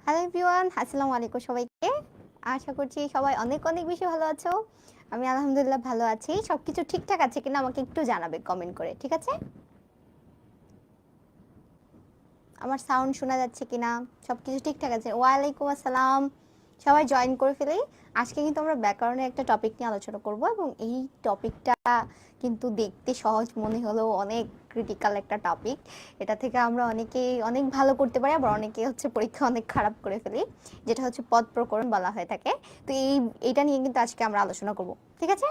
Hello everyone, আসসালামু আলাইকুম সবাইকে। আশা করছি সবাই অনেক অনেক বেশি ভালো আছো। আমি আলহামদুলিল্লাহ ভালো আছি। সবকিছু ঠিকঠাক আছে কিনা আমাকে একটু জানাবে কমেন্ট করে, ঠিক আছে? আমার সাউন্ড শোনা যাচ্ছে কিনা, সবকিছু ঠিকঠাক আছে? ওয়ালাইকুম আসসালাম। সবাই জয়েন করে ফেলি। আজকে কিন্তু আমরা ব্যাকরণের একটা টপিক নিয়ে আলোচনা করব এবং এই টপিকটা কিন্তু দেখতে সহজ মনে হলেও অনেক ক্রিটিক্যাল একটা টপিক। এটা থেকে আমরা অনেকেই অনেক ভালো করতে পারি, আবার অনেকে হচ্ছে পরীক্ষা অনেক খারাপ করে ফেলি, যেটা হচ্ছে পদ প্রকরণ বলা হয়ে থাকে। তো এইটা নিয়ে কিন্তু আজকে আমরা আলোচনা করব, ঠিক আছে?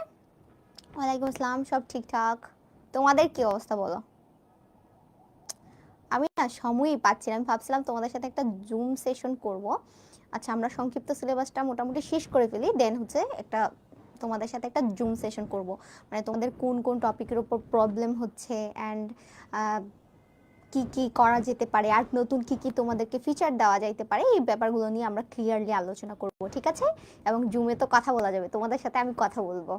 ওয়ালাইকুম আসসালাম, সব ঠিকঠাক। তোমাদের কি অবস্থা বলো? আমি না সময়ই পাচ্ছি না। আমি ভাবছিলাম তোমাদের সাথে একটা জুম সেশন করব। আচ্ছা, আমরা সংক্ষিপ্ত সিলেবাসটা মোটামুটি শেষ করে ফেলি, দেন হচ্ছে একটা তোমাদের সাথে একটা জুম সেশন করব। মানে তোমাদের কোন কোন টপিকের উপর প্রবলেম হচ্ছে অ্যান্ড কি কি করা যেতে পারে, আর নতুন কি কি তোমাদেরকে ফিচার দেওয়া যাইতে পারে, এই ব্যাপারগুলো নিয়ে আমরা ক্লিয়ারলি আলোচনা করব, ঠিক আছে? এবং জুমে তো কথা বলা যাবে, তোমাদের সাথে আমি কথা বলবো।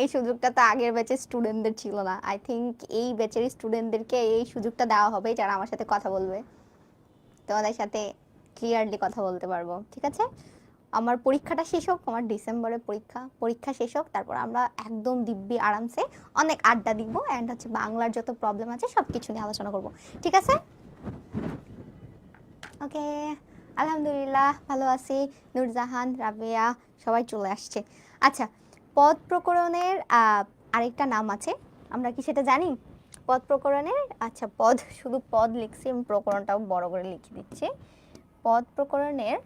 এই সুযোগটা তো আগের ব্যাচের স্টুডেন্টদের ছিল না। আই থিংক এই ব্যাচের স্টুডেন্টদেরকে এই সুযোগটা দেওয়া হবে, যারা আমার সাথে কথা বলবে, তোমাদের সাথে ক্লিয়ারলি কথা বলতে পারবো, ঠিক আছে? আমার পরীক্ষাটা শেষ হোক, আমার ডিসেম্বরে পরীক্ষা শেষ হোক, তারপর আমরা একদম দিব্যি আরামসে অনেক আড্ডা দিব অ্যান্ড হচ্ছে বাংলার যত প্রবলেম আছে সব কিছু নিয়ে আলোচনা করব, ঠিক আছে? ওকে, আলহামদুলিল্লাহ ভালো আছি। নূরজাহান, রাবেয়া সবাই চলে আসছে। আচ্ছা, পদ প্রকরণের আরেকটা নাম আছে, আমরা কি সেটা জানি? পদ প্রকরণের, আচ্ছা পদ, শুধু পদ লিখছি, আমি প্রকরণটাও বড় করে লিখে দিচ্ছি। পদ প্রকরণের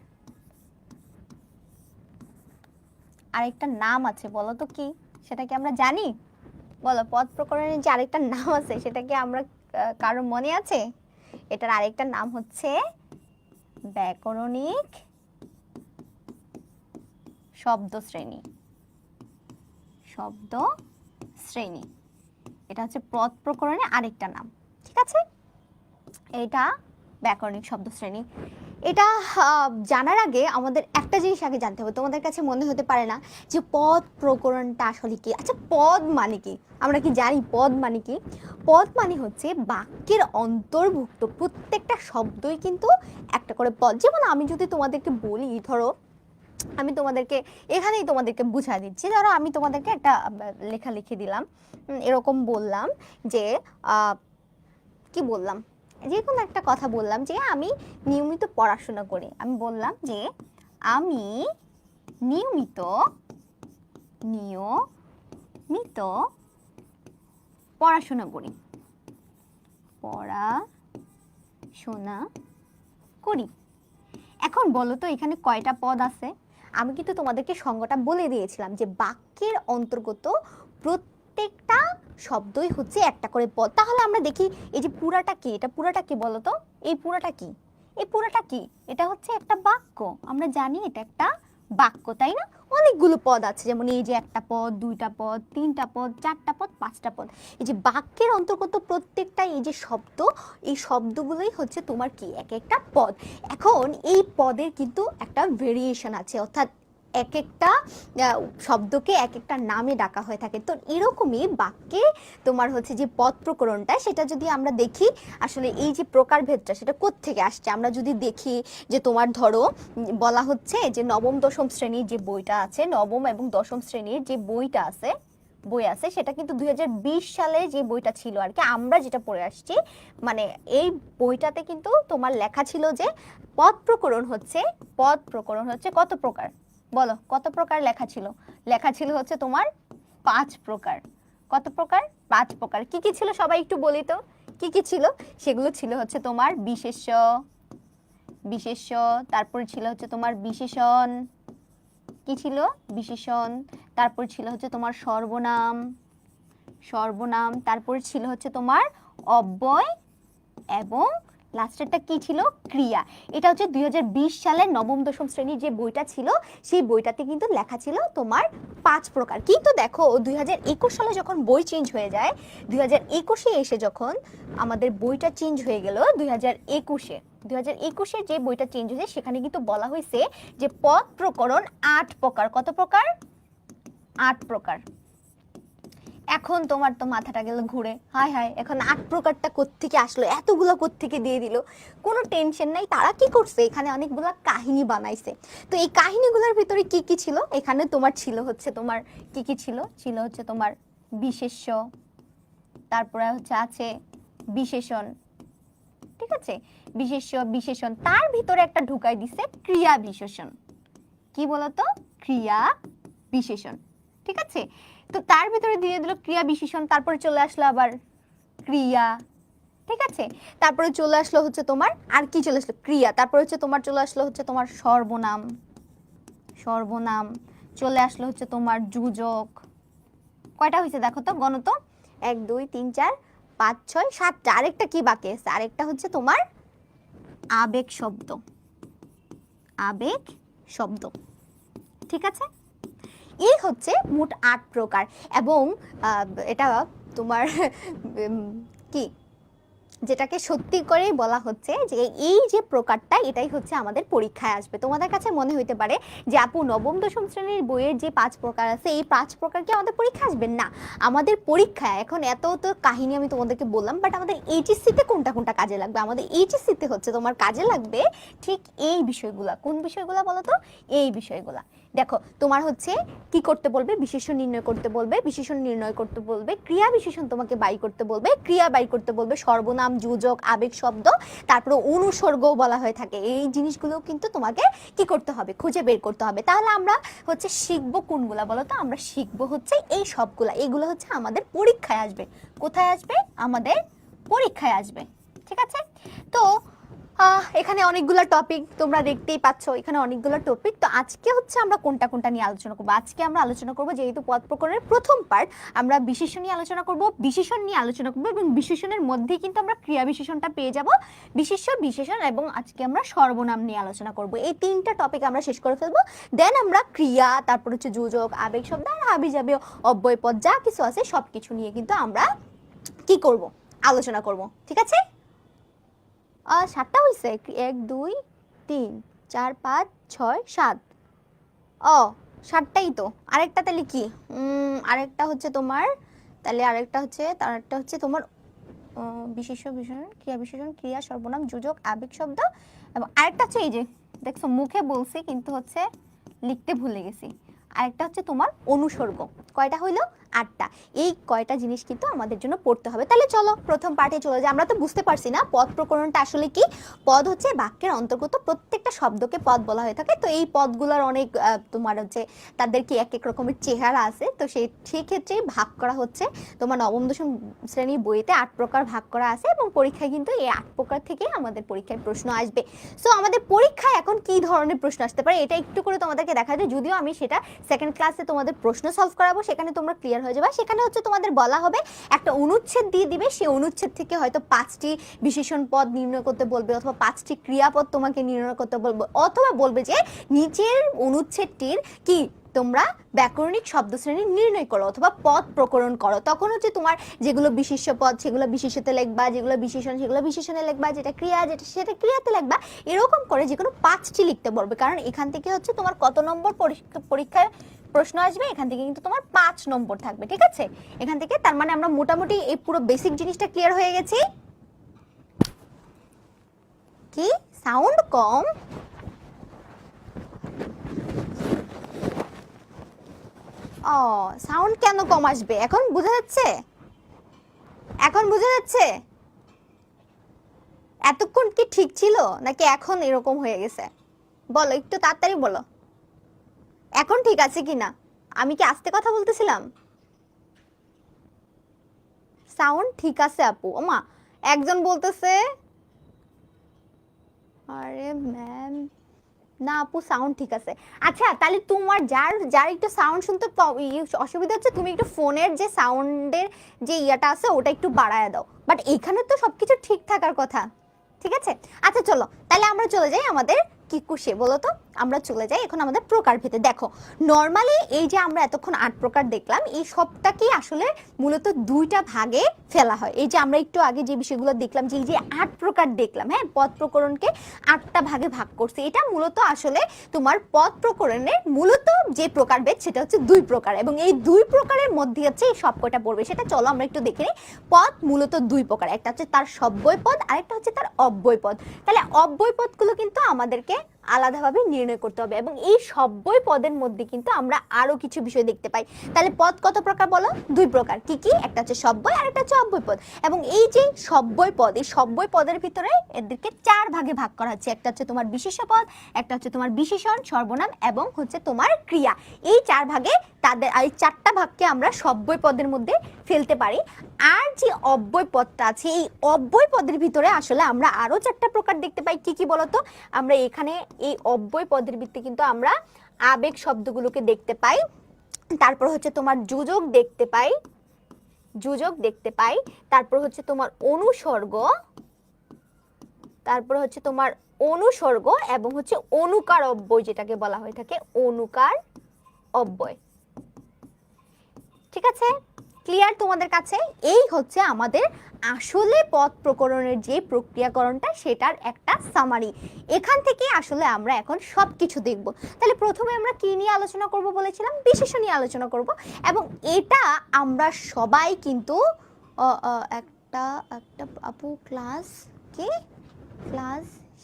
আরেকটা নাম আছে, বলো তো কি? সেটা কি আমরা জানি? বলো, পদ প্রকরণের যে আরেকটা নাম আছে সেটা কি আমরা কারো মনে আছে? এটার আরেকটা নাম হচ্ছে ব্যাকরণিক শব্দ শ্রেণী। শব্দ শ্রেণী, এটা হচ্ছে পদ প্রকরণের আরেকটা নাম, ঠিক আছে? এটা ব্যাকরণিক শব্দ শ্রেণী। এটা জানার আগে আমাদের একটা জিনিস আগে জানতে হবে। তোমাদের কাছে মনে হতে পারে না যে পদ প্রকরণটা আসলে কি? আচ্ছা, পদ মানে কি? আমরা কি জানি পদ মানে কি? পদ মানে হচ্ছে বাক্যের অন্তর্ভুক্ত প্রত্যেকটা শব্দই কিন্তু একটা করে পদ। যেমন আমি যদি তোমাদেরকে বলি, ধরো আমি তোমাদেরকে এখানেই তোমাদেরকে বুঝাই দিচ্ছি, ধরো আমি তোমাদেরকে একটা লেখা লিখে দিলাম, এরকম বললাম যে কি বললাম, যে কোনো একটা কথা বললাম যে আমি নিয়মিত পড়াশোনা করি। আমি বললাম যে আমি নিয়মিত নিয়মিত পড়াশোনা করি, পড়াশোনা করি। এখন বলো তো এখানে কয়টা পদ আছে? আমি কিন্তু তোমাদেরকে সংজ্ঞাটা বলে দিয়েছিলাম যে বাক্যের অন্তর্গত প্রত্যেকটা শব্দই হচ্ছে একটা করে পদ। তাহলে আমরা দেখি এই যে পুরাটা কি, এটা পুরাটা কি বলো তো? এই পুরাটা কি? এই পুরাটা কি? এটা হচ্ছে একটা বাক্য। আমরা জানি এটা একটা বাক্য, তাই না? অনেকগুলো পদ আছে, যেমন এই যে একটা পদ, দুইটা পদ, তিনটা পদ, চারটা পদ, পাঁচটা পদ। এই যে বাক্যের অন্তর্গত প্রত্যেকটা এই যে শব্দ, এই শব্দগুলোই হচ্ছে তোমার কি, এক একটা পদ। এখন এই পদের কিন্তু একটা ভেরিয়েশন আছে, অর্থাৎ এক একটা শব্দকে এক একটা নামে ডাকা হয়ে থাকে। তো এরকমই বাক্যে তোমার হচ্ছে যে পদ প্রকরণটা, সেটা যদি আমরা দেখি আসলে এই যে প্রকারভেদটা সেটা কোত্থেকে আসছে, আমরা যদি দেখি যে তোমার ধরো বলা হচ্ছে যে নবম দশম শ্রেণীর যে বইটা আছে, নবম এবং দশম শ্রেণীর যে বইটা আছে, বই আছে, সেটা কিন্তু 2020 সালে যে বইটা ছিল আর কি, আমরা যেটা পড়ে আসছি, মানে এই বইটাতে কিন্তু তোমার লেখা ছিল যে পদ প্রকরণ হচ্ছে, পদ প্রকরণ হচ্ছে কত প্রকার? বলো কত প্রকার লেখা ছিল? লেখা ছিল হচ্ছে তোমার 5 প্রকার। কত প্রকার? 5 প্রকার। কি কি ছিল সবাই একটু বলি তো, কি কি ছিল? সেগুলো ছিল হচ্ছে তোমার বিশেষ্য, বিশেষ্য, তারপরে ছিল হচ্ছে তোমার বিশেষণ, কি ছিল? বিশেষণ, তারপর ছিল হচ্ছে তোমার সর্বনাম, সর্বনাম, তারপরে ছিল হচ্ছে তোমার অব্যয়, এবং লাস্টেরটা কি ছিল? ক্রিয়া। এটা হচ্ছে 2020 সালের নবম দশম শ্রেণীর যে বইটা ছিল, সেই বইটাতে কিন্তু লেখা ছিল তোমার 5 প্রকার। কিন্তু দেখো 2021 সালে যখন বই চেঞ্জ হয়ে যায়, 2021-এ এসে যখন আমাদের বইটা চেঞ্জ হয়ে গেল, 2021-এ যে বইটা চেঞ্জ হয়েছে সেখানে কিন্তু বলা হয়েছে যে পদ প্রকরণ 8 প্রকার। কত প্রকার? 8 প্রকার। এখন তোমার তো মাথাটা গেল ঘুরে, হায় হায় এখন 8 প্রকারটা কোত্থেকে আসলো, এতগুলো কোত্থেকে দিয়ে দিল। কোনো টেনশন নাই, তারা কি করছে এখানে অনেকগুলো কাহিনী বানাইছে। তো এই কাহিনীগুলোর ভিতরে কি কি ছিল, এখানে তোমার ছিল হচ্ছে তোমার কি কি ছিল, ছিল হচ্ছে তোমার বিশেষ্য, তারপরে হচ্ছে আছে বিশেষণ, ঠিক আছে, বিশেষ্য বিশেষণ, তার ভিতরে একটা ঢুকাই দিছে ক্রিয়া বিশেষণ। কি বলতো, ক্রিয়া বিশেষণ, ঠিক আছে। তো তার ভিতরে দিয়ে দিল ক্রিয়া বিশেষণ, তারপরে চলে আসলো আবার ক্রিয়া, ঠিক আছে। তারপরে চলে আসলো হচ্ছে তোমার আর কি চলে আসলো, ক্রিয়া, তারপরে হচ্ছে তোমার চলে আসলো হচ্ছে তোমার সর্বনাম, সর্বনাম চলে আসলো হচ্ছে তোমার যোজক। কয়টা হয়েছে দেখো তো, গণ তো, 1 2 3 4 5 6 7টা। আরেকটা কি বাকি আছে, আরেকটা হচ্ছে তোমার আবেগ শব্দ, আবেগ শব্দ, ঠিক আছে। এই হচ্ছে মোট 8 প্রকার। এবং এটা তোমার কি যেটাকে সত্যি করেই বলা হচ্ছে যে এই যে প্রকারটা এটাই হচ্ছে আমাদের পরীক্ষায় আসবে। তোমাদের কাছে মনে হইতে পারে যে আপু নবম দশম শ্রেণীর বইয়ের যে 5 প্রকার আছে এই 5 প্রকার কি আমাদের পরীক্ষা আসবে? না, আমাদের পরীক্ষায় এখন এত তো কাহিনী আমি তোমাদেরকে বললাম, বাট আমাদের এইচএসসিতে কোনটা কোনটা কাজে লাগবে, আমাদের এইচএসসিতে হচ্ছে তোমার কাজে লাগবে ঠিক এই বিষয়গুলা। কোন বিষয়গুলা বলো তো? এই বিষয়গুলা। দেখো তোমার হচ্ছে কি করতে বলবে, বিশেষণ নির্ণয় করতে বলবে, বিশেষণ নির্ণয় করতে বলবে, ক্রিয়া বিশেষণ তোমাকে বাই করতে বলবে, ক্রিয়া বাই করতে বলবে, সর্বনাম, যোজক, আবেগ শব্দ, তারপরে অনুসর্গও বলা হয়ে থাকে। এই জিনিসগুলো কিন্তু তোমাকে কি করতে হবে, খুঁজে বের করতে হবে। তাহলে আমরা হচ্ছে শিখবো কোনগুলা বলো তো? আমরা শিখবো হচ্ছে এই সবগুলা। এগুলো হচ্ছে আমাদের পরীক্ষায় আসবে। কোথায় আসবে? আমাদের পরীক্ষায় আসবে, ঠিক আছে। তো এখানে অনেকগুলো টপিক তোমরা দেখতেই পাচ্ছ, এখানে অনেকগুলো টপিক। তো আজকে হচ্ছে আমরা কোনটা কোনটা নিয়ে আলোচনা করবো? আজকে আমরা আলোচনা করবো যেহেতু পদ প্রকরণের প্রথম পার্ট, আমরা বিশেষণ নিয়ে আলোচনা করব, বিশেষণ নিয়ে আলোচনা করবো, এবং বিশেষণের মধ্যেই কিন্তু আমরা ক্রিয়া বিশেষণটা পেয়ে যাব, বিশেষ্য, বিশেষণ, এবং আজকে আমরা সর্বনাম নিয়ে আলোচনা করব। এই 3টা টপিক আমরা শেষ করে ফেলবো। দেন আমরা ক্রিয়া, তারপর হচ্ছে যোজক, আবেগ শব্দ আর হাবিজাবি অব্যয় পদ যা কিছু আছে সবকিছু নিয়ে কিন্তু আমরা কি করব, আলোচনা করব, ঠিক আছে। 7টা হয়েছে, 1 2 3 4 5 6 7। ও 7টাই তো। আরেকটা তাহলে কি, আরেকটা হচ্ছে তোমার, তাহলে আরেকটা হচ্ছে তোমার বিশেষ্য, বিশেষণ, ক্রিয়া বিশেষণ, ক্রিয়া, সর্বনাম, যোজক, আবেগ শব্দ, এবং আরেকটা হচ্ছে এই যে দেখছো মুখে বলছি কিন্তু হচ্ছে লিখতে ভুলে গেছি, আরেকটা হচ্ছে তোমার অনুসর্গ। কয়টা হইলো? 8টা। এই কয়টা জিনিস কিন্তু আমাদের জন্য পড়তে হবে। তাহলে চলো প্রথম পার্টে চলে যাই। আমরা তো বুঝতে পারছি না পদ প্রকরণটা আসলে কি। পদ হচ্ছে বাক্যের অন্তর্গত প্রত্যেকটা শব্দকে পদ বলা হয়ে থাকে। তো এই পদগুলোর অনেক তোমার হচ্ছে তাদের কি এক এক রকমের চেহারা আছে। তো সেই ক্ষেত্রে ভাগ করা হচ্ছে তোমার নবম দশম শ্রেণীর বইতে 8 প্রকার ভাগ করা আছে, এবং পরীক্ষায় কিন্তু এই 8 প্রকার থেকে আমাদের পরীক্ষায় প্রশ্ন আসবে। সো আমাদের পরীক্ষায় এখন কি ধরনের প্রশ্ন আসতে পারে এটা একটু করে তোমাদেরকে দেখা যায়, যদিও আমি সেটা সেকেন্ড ক্লাসে তোমাদের প্রশ্ন সলভ করাবো, সেখানে তোমরা ক্লিয়ার হয়ে যাবে। সেখানে হচ্ছে তোমাদের বলা হবে একটা অনুচ্ছেদ দিয়ে দিবে, সেই অনুচ্ছেদ থেকে হয়তো 5টি বিশেষণ পদ নির্ণয় করতে বলবে, অথবা 5টি ক্রিয়াপদ তোমাকে নির্ণয় করতে বলবে, অথবা বলবে যে নিচের অনুচ্ছেদটির কি তোমরা ব্যাকরণিক শব্দ শ্রেণী নির্ণয় করো অথবা পদ প্রকরণ করো। তখন হচ্ছে তোমার যেগুলো বিশেষ্য পদ সেগুলো বিশেষ্যতে লিখবা, যেগুলো বিশেষণ সেগুলো বিশেষণে লিখবা, যেটা ক্রিয়া সেটা ক্রিয়াতে লিখবা। এরকম করে যে কোনো 5টি লিখতে বলবে, কারণ এখান থেকে হচ্ছে তোমার কত নম্বর পরীক্ষায় প্রশ্ন আসবে, এখান থেকে কিন্তু তোমার 5 নম্বর থাকবে, ঠিক আছে। এখান থেকে তার মানে আমরা মোটামুটি এই পুরো বেসিক জিনিসটা ক্লিয়ার হয়ে গেছি। কি সাউন্ড কম? ও সাউন্ড কেন কম আসবে? এখন বোঝা যাচ্ছে? এখন বোঝা যাচ্ছে? এতক্ষণ কি ঠিক ছিল নাকি এখন এরকম হয়ে গেছে? বলো একটু তাড়াতাড়ি বলো, এখন ঠিক আছে কিনা? আমি কি আস্তে কথা বলতেছিলাম? সাউন্ড ঠিক আছে আপু। ওমা একজন বলতেছে আরে ম্যাম, না আপু সাউন্ড ঠিক আছে। আচ্ছা তাহলে তোমার যার যার একটু সাউন্ড শুনতে অসুবিধা হচ্ছে, তুমি একটু ফোনের যে সাউন্ডের যে ইয়াটা আছে ওটা একটু বাড়ায় দাও। বাট এখানে তো সবকিছু ঠিক থাকার কথা, ঠিক আছে। আচ্ছা চলো তাহলে আমরা চলে যাই আমাদের কি কোষে বলো তো? আমরা চলে যাই এখন আমাদের প্রকারভেদে। দেখো নর্মালি এই যে আমরা এতক্ষণ 8 প্রকার দেখলাম, এই সবটাকেই আসলে মূলত দুইটা ভাগে ফেলা হয়। এই যে আমরা একটু আগে যে বিষয়গুলো দেখলাম, যে এই যে 8 প্রকার দেখলাম, হ্যাঁ, পদ প্রকরণকে 8টা ভাগে ভাগ করছে। এটা মূলত আসলে তোমার পদ প্রকরণের মূলত যে প্রকারভেদ সেটা হচ্ছে 2 প্রকার, এবং এই 2 প্রকারের মধ্যে হচ্ছে এই সব কয়টা পড়বে। সেটা চলো আমরা একটু দেখে নিই। পদ মূলত 2 প্রকার, একটা হচ্ছে তার সব্যয় পদ, আরেকটা হচ্ছে তার অব্যয় পদ। তাহলে অব্যয় পদগুলো কিন্তু আমাদেরকে আলাদাভাবে নির্ণয় করতে হবে, এবং এই সব্যয় পদের মধ্যে কিন্তু আমরা আরো কিছু বিষয় দেখতে পাই। তাহলে পদ কত প্রকার বলো? 2 প্রকার। কি কি? একটা হচ্ছে সব্যয় আর একটা হচ্ছে অব্যয় পদ। এবং এই যে সব্যয় পদ, এই সব্যয় পদের ভিতরে এদেরকে 4 ভাগে ভাগ করা হচ্ছে। একটা হচ্ছে তোমার বিশেষ্য পদ, একটা হচ্ছে তোমার বিশেষণ, সর্বনাম এবং হচ্ছে তোমার ক্রিয়া। এই 4 ভাগে তাদের, এই 4টা ভাগকে আমরা সব্যয় পদের মধ্যে ফেলতে পারি। আর যে অব্যয় পদটা আছে, এই অব্যয় পদের ভিতরে আসলে আমরা আরো 4টা প্রকার দেখতে পাই। কি কি বলতো? আমরা এখানে এই অব্যয় পদের ভিত্তি কিন্তু আমরা আবেগ শব্দগুলোকে দেখতে পাই, তারপর হচ্ছে তোমার যোজক দেখতে পাই, যোজক দেখতে পাই, তারপর হচ্ছে তোমার অনুসর্গ, তারপর হচ্ছে তোমার অনুসর্গ এবং হচ্ছে অনুকার অব্যয়, যেটাকে বলা হয়ে থাকে অনুকার অব্যয়। ঠিক আছে, ক্লিয়ার তোমাদের কাছে? এই হচ্ছে আমাদের আসলে পদ প্রকরণের যে প্রক্রিয়াকরণটা, সেটার একটা সামারি। এখান থেকে আসলে আমরা এখন সবকিছু দেখব। তাহলে প্রথমে আমরা কি নিয়ে আলোচনা করব বলেছিলাম? বিশেষ্য নিয়ে আলোচনা করব, এবং এটা আমরা সবাই কিন্তু একটা একটা আপু ক্লাস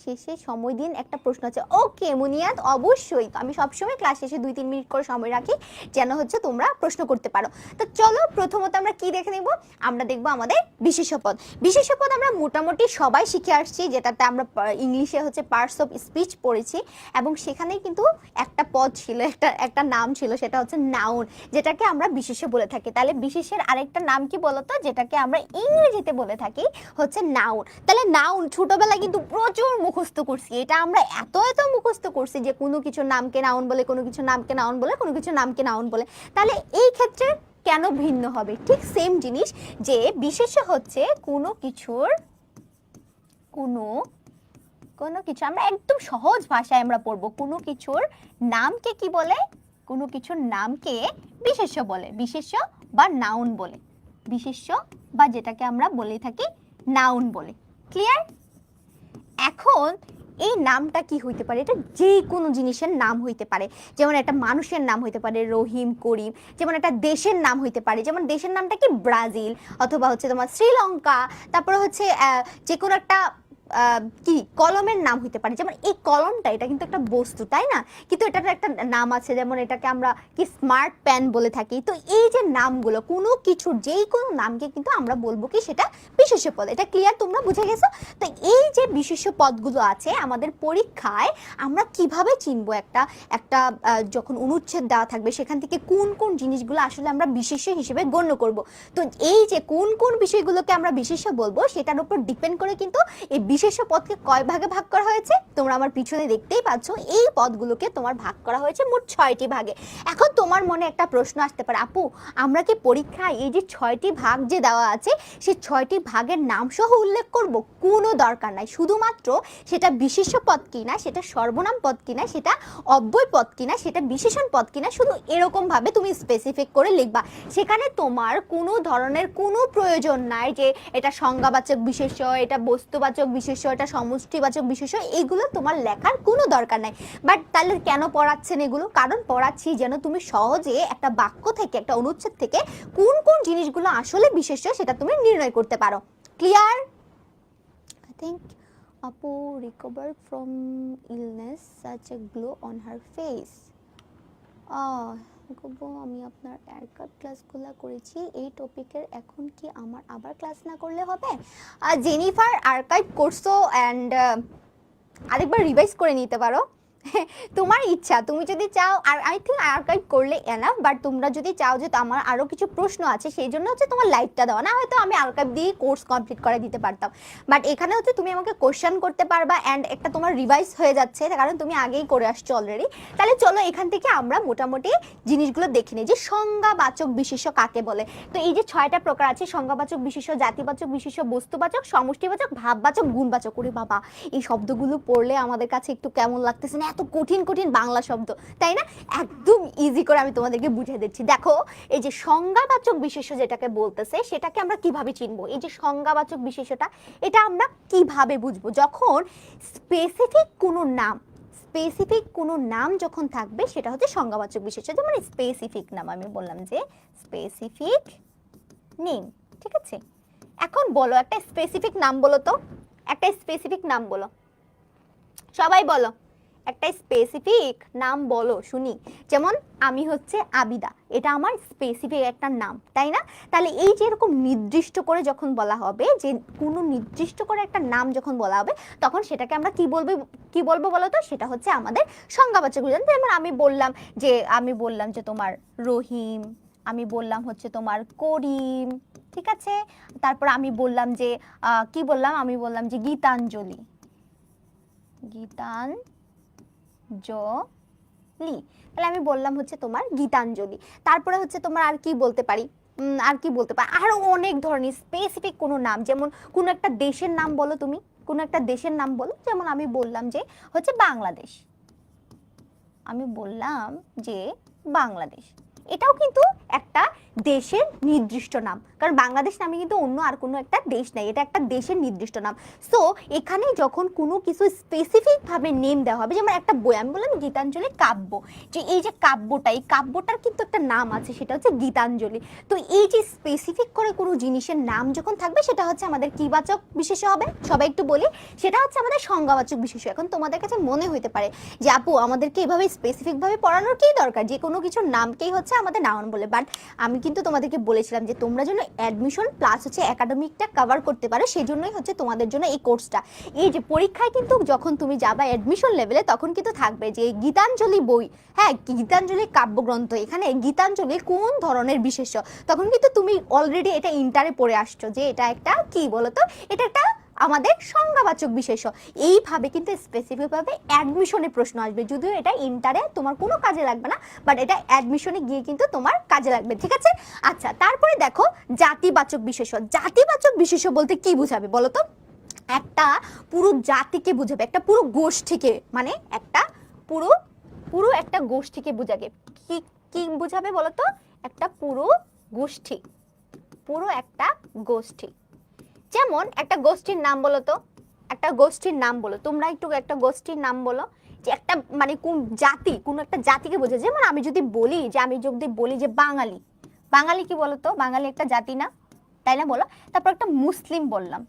শেষে সময় দিন, একটা প্রশ্ন আছে। ওকে মুনিয়াত, অবশ্যই। তো আমি সবসময় ক্লাস শেষে 2-3 মিনিট করে সময় রাখি, যেন হচ্ছে তোমরা প্রশ্ন করতে পারো। তো চলো প্রথমত আমরা কি দেখে নেব? আমরা দেখব আমাদের বিশেষ্য পদ। বিশেষ্য পদ আমরা মোটামুটি সবাই শিখে আসছি, যেটাতে আমরা ইংলিশে হচ্ছে পার্টস অফ স্পিচ পড়েছি, এবং সেখানে কিন্তু একটা পদ ছিল, একটা নাম ছিল, সেটা হচ্ছে নাউন, যেটাকে আমরা বিশেষ্য বলে থাকি। তাহলে বিশেষ্যের আরেকটা নাম কি বলতো? যেটাকে আমরা ইংরেজিতে বলে থাকি হচ্ছে নাউন। তাহলে নাউন ছোটবেলায় কিন্তু প্রচুর মুখস্থ করছি, এটা আমরা এত মুখস্থ করছি যে কোনো কিছুর নামকে নাউন বলে, কোনো কিছুর নামকে নাউন বলে, কোনো কিছুর নামকে নাউন বলে। তাহলে এই ক্ষেত্রে কেন ভিন্ন হবে? ঠিক সেম জিনিস, যে বিশেষ্য হচ্ছে কোনো কিছুর কোনো কিছু, আমরা একদম সহজ ভাষায় আমরা পড়বো, কোনো কিছুর নামকে কি বলে? কোনো কিছুর নামকে বিশেষ্য বলে, বিশেষ্য বা নাউন বলে, বিশেষ্য বা যেটাকে আমরা বলে থাকি নাউন বলে। ক্লিয়ার? এখন এই নামটা কি হইতে পারে? এটা যে কোনো জিনিসের নাম হইতে পারে। যেমন একটা মানুষের নাম হইতে পারে রহিম, করিম। যেমন একটা দেশের নাম হইতে পারে, যেমন দেশের নামটা কি ব্রাজিল, অথবা হচ্ছে তোমার শ্রীলঙ্কা। তারপরে হচ্ছে যে কোনো একটা কি কলমের নাম হইতে পারে, যেমন এই কলমটা, এটা কিন্তু একটা বস্তু, তাই না? কিন্তু এটার একটা নাম আছে, যেমন এটাকে আমরা কি স্মার্ট পেন বলে থাকি। তো এই যে নামগুলো, কোনো কিছুর যেই কোনো নামকে কিন্তু আমরা বলবো কি সেটা বিশেষ্য পদ। এটা ক্লিয়ার? তোমরা বুঝে গেছো? তো এই যে বিশেষ্য পদগুলো আছে আমাদের পরীক্ষায় আমরা কিভাবে চিনবো? একটা যখন অনুচ্ছেদ দেওয়া থাকবে, সেখান থেকে কোন কোন জিনিসগুলো আসলে আমরা বিশেষ্য হিসেবে গণ্য করব। তো এই যে কোন কোন বিষয়গুলোকে আমরা বিশেষ্য বলবো, সেটার উপর ডিপেন্ড করে কিন্তু এই বিশেষ্য পদকে কয় ভাগে ভাগ করা হয়েছে তোমরা আমার পিছনে দেখতেই পাচ্ছ। এই পদগুলোকে তোমার ভাগ করা হয়েছে মোট 6টি ভাগে। এখন তোমার মনে একটা প্রশ্ন আসতে পারে, আপু আমরা কি পরীক্ষায় এই যে 6টি ভাগ যে দেওয়া আছে, সেই 6টি ভাগের নাম সহ উল্লেখ করব? কোনো দরকার নাই। শুধুমাত্র সেটা বিশেষ্য পদ কিনা, সেটা সর্বনাম পদ কিনা, সেটা অব্যয় পদ কিনা, সেটা বিশেষণ পদ কিনা, শুধু এরকম ভাবে তুমি স্পেসিফিক করে লিখবা। সেখানে তোমার কোনো ধরনের কোনো প্রয়োজন নাই যে এটা সংজ্ঞাবাচক বিশেষ্য, এটা বস্তুবাচক বিশেষ্য, এটা সমষ্টিবাচক বিশেষ্য, এগুলো তোমার লেখার কোনো দরকার নাই। বাট তাহলে কেন পড়াচ্ছেন এগুলো? কারণ পড়াচ্ছি যেন তুমি সহজে একটা বাক্য থেকে, একটা অনুচ্ছেদ থেকে কোন কোন জিনিসগুলো আসলে বিশেষ্য সেটা তুমি নির্ণয় করতে পারো। ক্লিয়ার? আই থিংক আপু recovered from illness, such a glow on her face. আমি আপনার আর্কাইভ ক্লাসগুলো করেছি, এই টপিকের এখন কি আমার আবার ক্লাস না করলে হবে? জেনিফার আর্কাইভ করছো, অ্যান্ড আরেকবার রিভাইজ করে নিতে পারো। তোমার ইচ্ছা, তুমি যদি চাও, আর আই থিঙ্ক আর্কাইভ করলে এনাফ, বাট তোমরা যদি চাও যে আমার আরো কিছু প্রশ্ন আছে সেই জন্য হচ্ছে তোমার লাইভটা দেওয়া, না হয়তো আমি আর্কাইভ দিয়ে কোর্স কমপ্লিট করে দিতে পারতাম, বাট এখানে হচ্ছে তুমি আমাকে কোশ্চেন করতে পারবা অ্যান্ড একটা তোমার রিভাইজ হয়ে যাচ্ছে কারণ তুমি আগেই করে আসছো অলরেডি। তাহলে চলো এখান থেকে আমরা মোটামুটি জিনিসগুলো দেখে নিই যে সংজ্ঞাবাচক বিশেষ্য কাকে বলে। তো এই যে 6টা প্রকার আছে, সংজ্ঞাবাচক বিশেষ্য, জাতিবাচক বিশেষ্য, বস্তুবাচক, সমষ্টিবাচক, ভাববাচক, গুণবাচক। ওরে বাবা, এই শব্দগুলো পড়লে আমাদের কাছে একটু কেমন লাগতেছে না, এত কঠিন কঠিন বাংলা শব্দ, তাই না? একদম ইজি করে আমি তোমাদেরকে বুঝিয়ে দিচ্ছি। দেখো এই যে সংজ্ঞাবাচক বিশেষ্য যেটাকে বলতেছে সেটাকে আমরা কিভাবে চিনবো, এই যে সংজ্ঞাবাচক বিশেষ্যটা এটা আমরা কিভাবে বুঝবো, যখন স্পেসিফিক কোনো নাম যখন থাকবে সেটা হচ্ছে সংজ্ঞাবাচক বিশেষ্য। যেমন স্পেসিফিক নাম, আমি বললাম যে স্পেসিফিক নেম, ঠিক আছে? এখন বলো একটা স্পেসিফিক নাম বলো তো, একটা স্পেসিফিক নাম বলো, সবাই বলো একটা স্পেসিফিক নাম বলো শুনি। যেমন আমি হচ্ছে আবিদা, এটা আমার স্পেসিফিক একটা নাম, তাই না? তাহলে এই যে এরকম নির্দিষ্ট করে যখন বলা হবে, যে কোনো নির্দিষ্ট করে একটা নাম যখন বলা হবে তখন সেটাকে আমরা কি বলবো বলো তো, সেটা হচ্ছে আমাদের সংজ্ঞাবাচক বিশেষ্য। যেমন আমি বললাম যে তোমার রহিম, আমি বললাম হচ্ছে তোমার করিম, ঠিক আছে? তারপর আমি বললাম যে আমি বললাম যে গীতাঞ্জলি, তাহলে আমি বললাম হচ্ছে তোমার গীতাঞ্জলি। তারপরে হচ্ছে তোমার আর কি বলতে পারি, আরো অনেক ধরনের স্পেসিফিক কোনো নাম, যেমন কোনো একটা দেশের নাম বলো, তুমি কোনো একটা দেশের নাম বলো। যেমন আমি বললাম যে হচ্ছে বাংলাদেশ, আমি বললাম যে বাংলাদেশ, এটাও কিন্তু একটা দেশের নির্দিষ্ট নাম, কারণ বাংলাদেশ নামে কিন্তু অন্য আর কোনো একটা দেশ নাই, এটা একটা দেশের নির্দিষ্ট নাম। সো এখানে যখন কোনো কিছু স্পেসিফিক ভাবে নেম দেওয়া হবে, যেমন একটা বই আমি বললাম গীতাঞ্জলি কাব্য, যে এই যে কাব্যটা, এই কাব্যটার কিন্তু একটা নাম আছে, সেটা হচ্ছে গীতাঞ্জলি। তো এই যে স্পেসিফিক করে কোনো জিনিসের নাম যখন থাকবে সেটা হচ্ছে আমাদের কি বাচক বিশেষ্য হবে, সবাই একটু বলি, সেটা হচ্ছে আমাদের সংজ্ঞাবাচক বিশেষ্য। এখন তোমাদের কাছে মনে হইতে পারে যে আপু আমাদেরকে এভাবে স্পেসিফিক ভাবে পড়ানোর কি দরকার, যে কোনো কিছুর নামকেই হচ্ছে আমাদের নাউন বলে। বাট আমি কিন্তু তোমাদেরকে বলেছিলাম যে তোমরা যেন অ্যাডমিশন প্লাস হচ্ছে একাডেমিকটা কভার করতে পারো, সেই জন্যই হচ্ছে তোমাদের জন্য এই কোর্সটা। এই যে পরীক্ষায় কিন্তু যখন তুমি যাবা অ্যাডমিশন লেভেলে তখন কিন্তু থাকবে যে গীতাঞ্জলি বই, হ্যাঁ গীতাঞ্জলি কাব্যগ্রন্থ, এখানে গীতাঞ্জলি কোন ধরনের বিশেষ্য, তখন কিন্তু তুমি অলরেডি এটা ইন্টারে পড়ে আসছো যে এটা একটা কি বলতো, এটা একটা আমাদের সংজ্ঞাবাচক বিশেষ্য। এইভাবে কিন্তু স্পেসিফিক ভাবে অ্যাডমিশনে প্রশ্ন আসবে, যদিও এটা ইন্টারে তোমার কোনো কাজে লাগবে না, বাট এটা অ্যাডমিশনে গিয়ে কিন্তু তোমার কাজে লাগবে, ঠিক আছে? আচ্ছা, তারপরে দেখো জাতিবাচক বিশেষ্য। জাতিবাচক বিশেষ্য বলতে কি বুঝাবে বলো তো? একটা পুরো জাতিকে বুঝাবে, একটা পুরো গোষ্ঠীকে, মানে একটা পুরো একটা গোষ্ঠীকে বুঝাবে। কি কি বুঝাবে বলো তো? একটা পুরো একটা গোষ্ঠী। যেমন একটা গোষ্ঠীর নাম বলো তো, একটা গোষ্ঠীর নাম বলো, তোমরা একটু একটা গোষ্ঠীর নাম বলো, যে একটা মানে কোন জাতি, কোন একটা জাতিকে বোঝায়। যেমন আমি যদি বলি যে বাঙালি, বাঙালি কি বলো তো? বাঙালি একটা জাতি না, তাই না? বলো। তারপর একটা মুসলিম বললাম,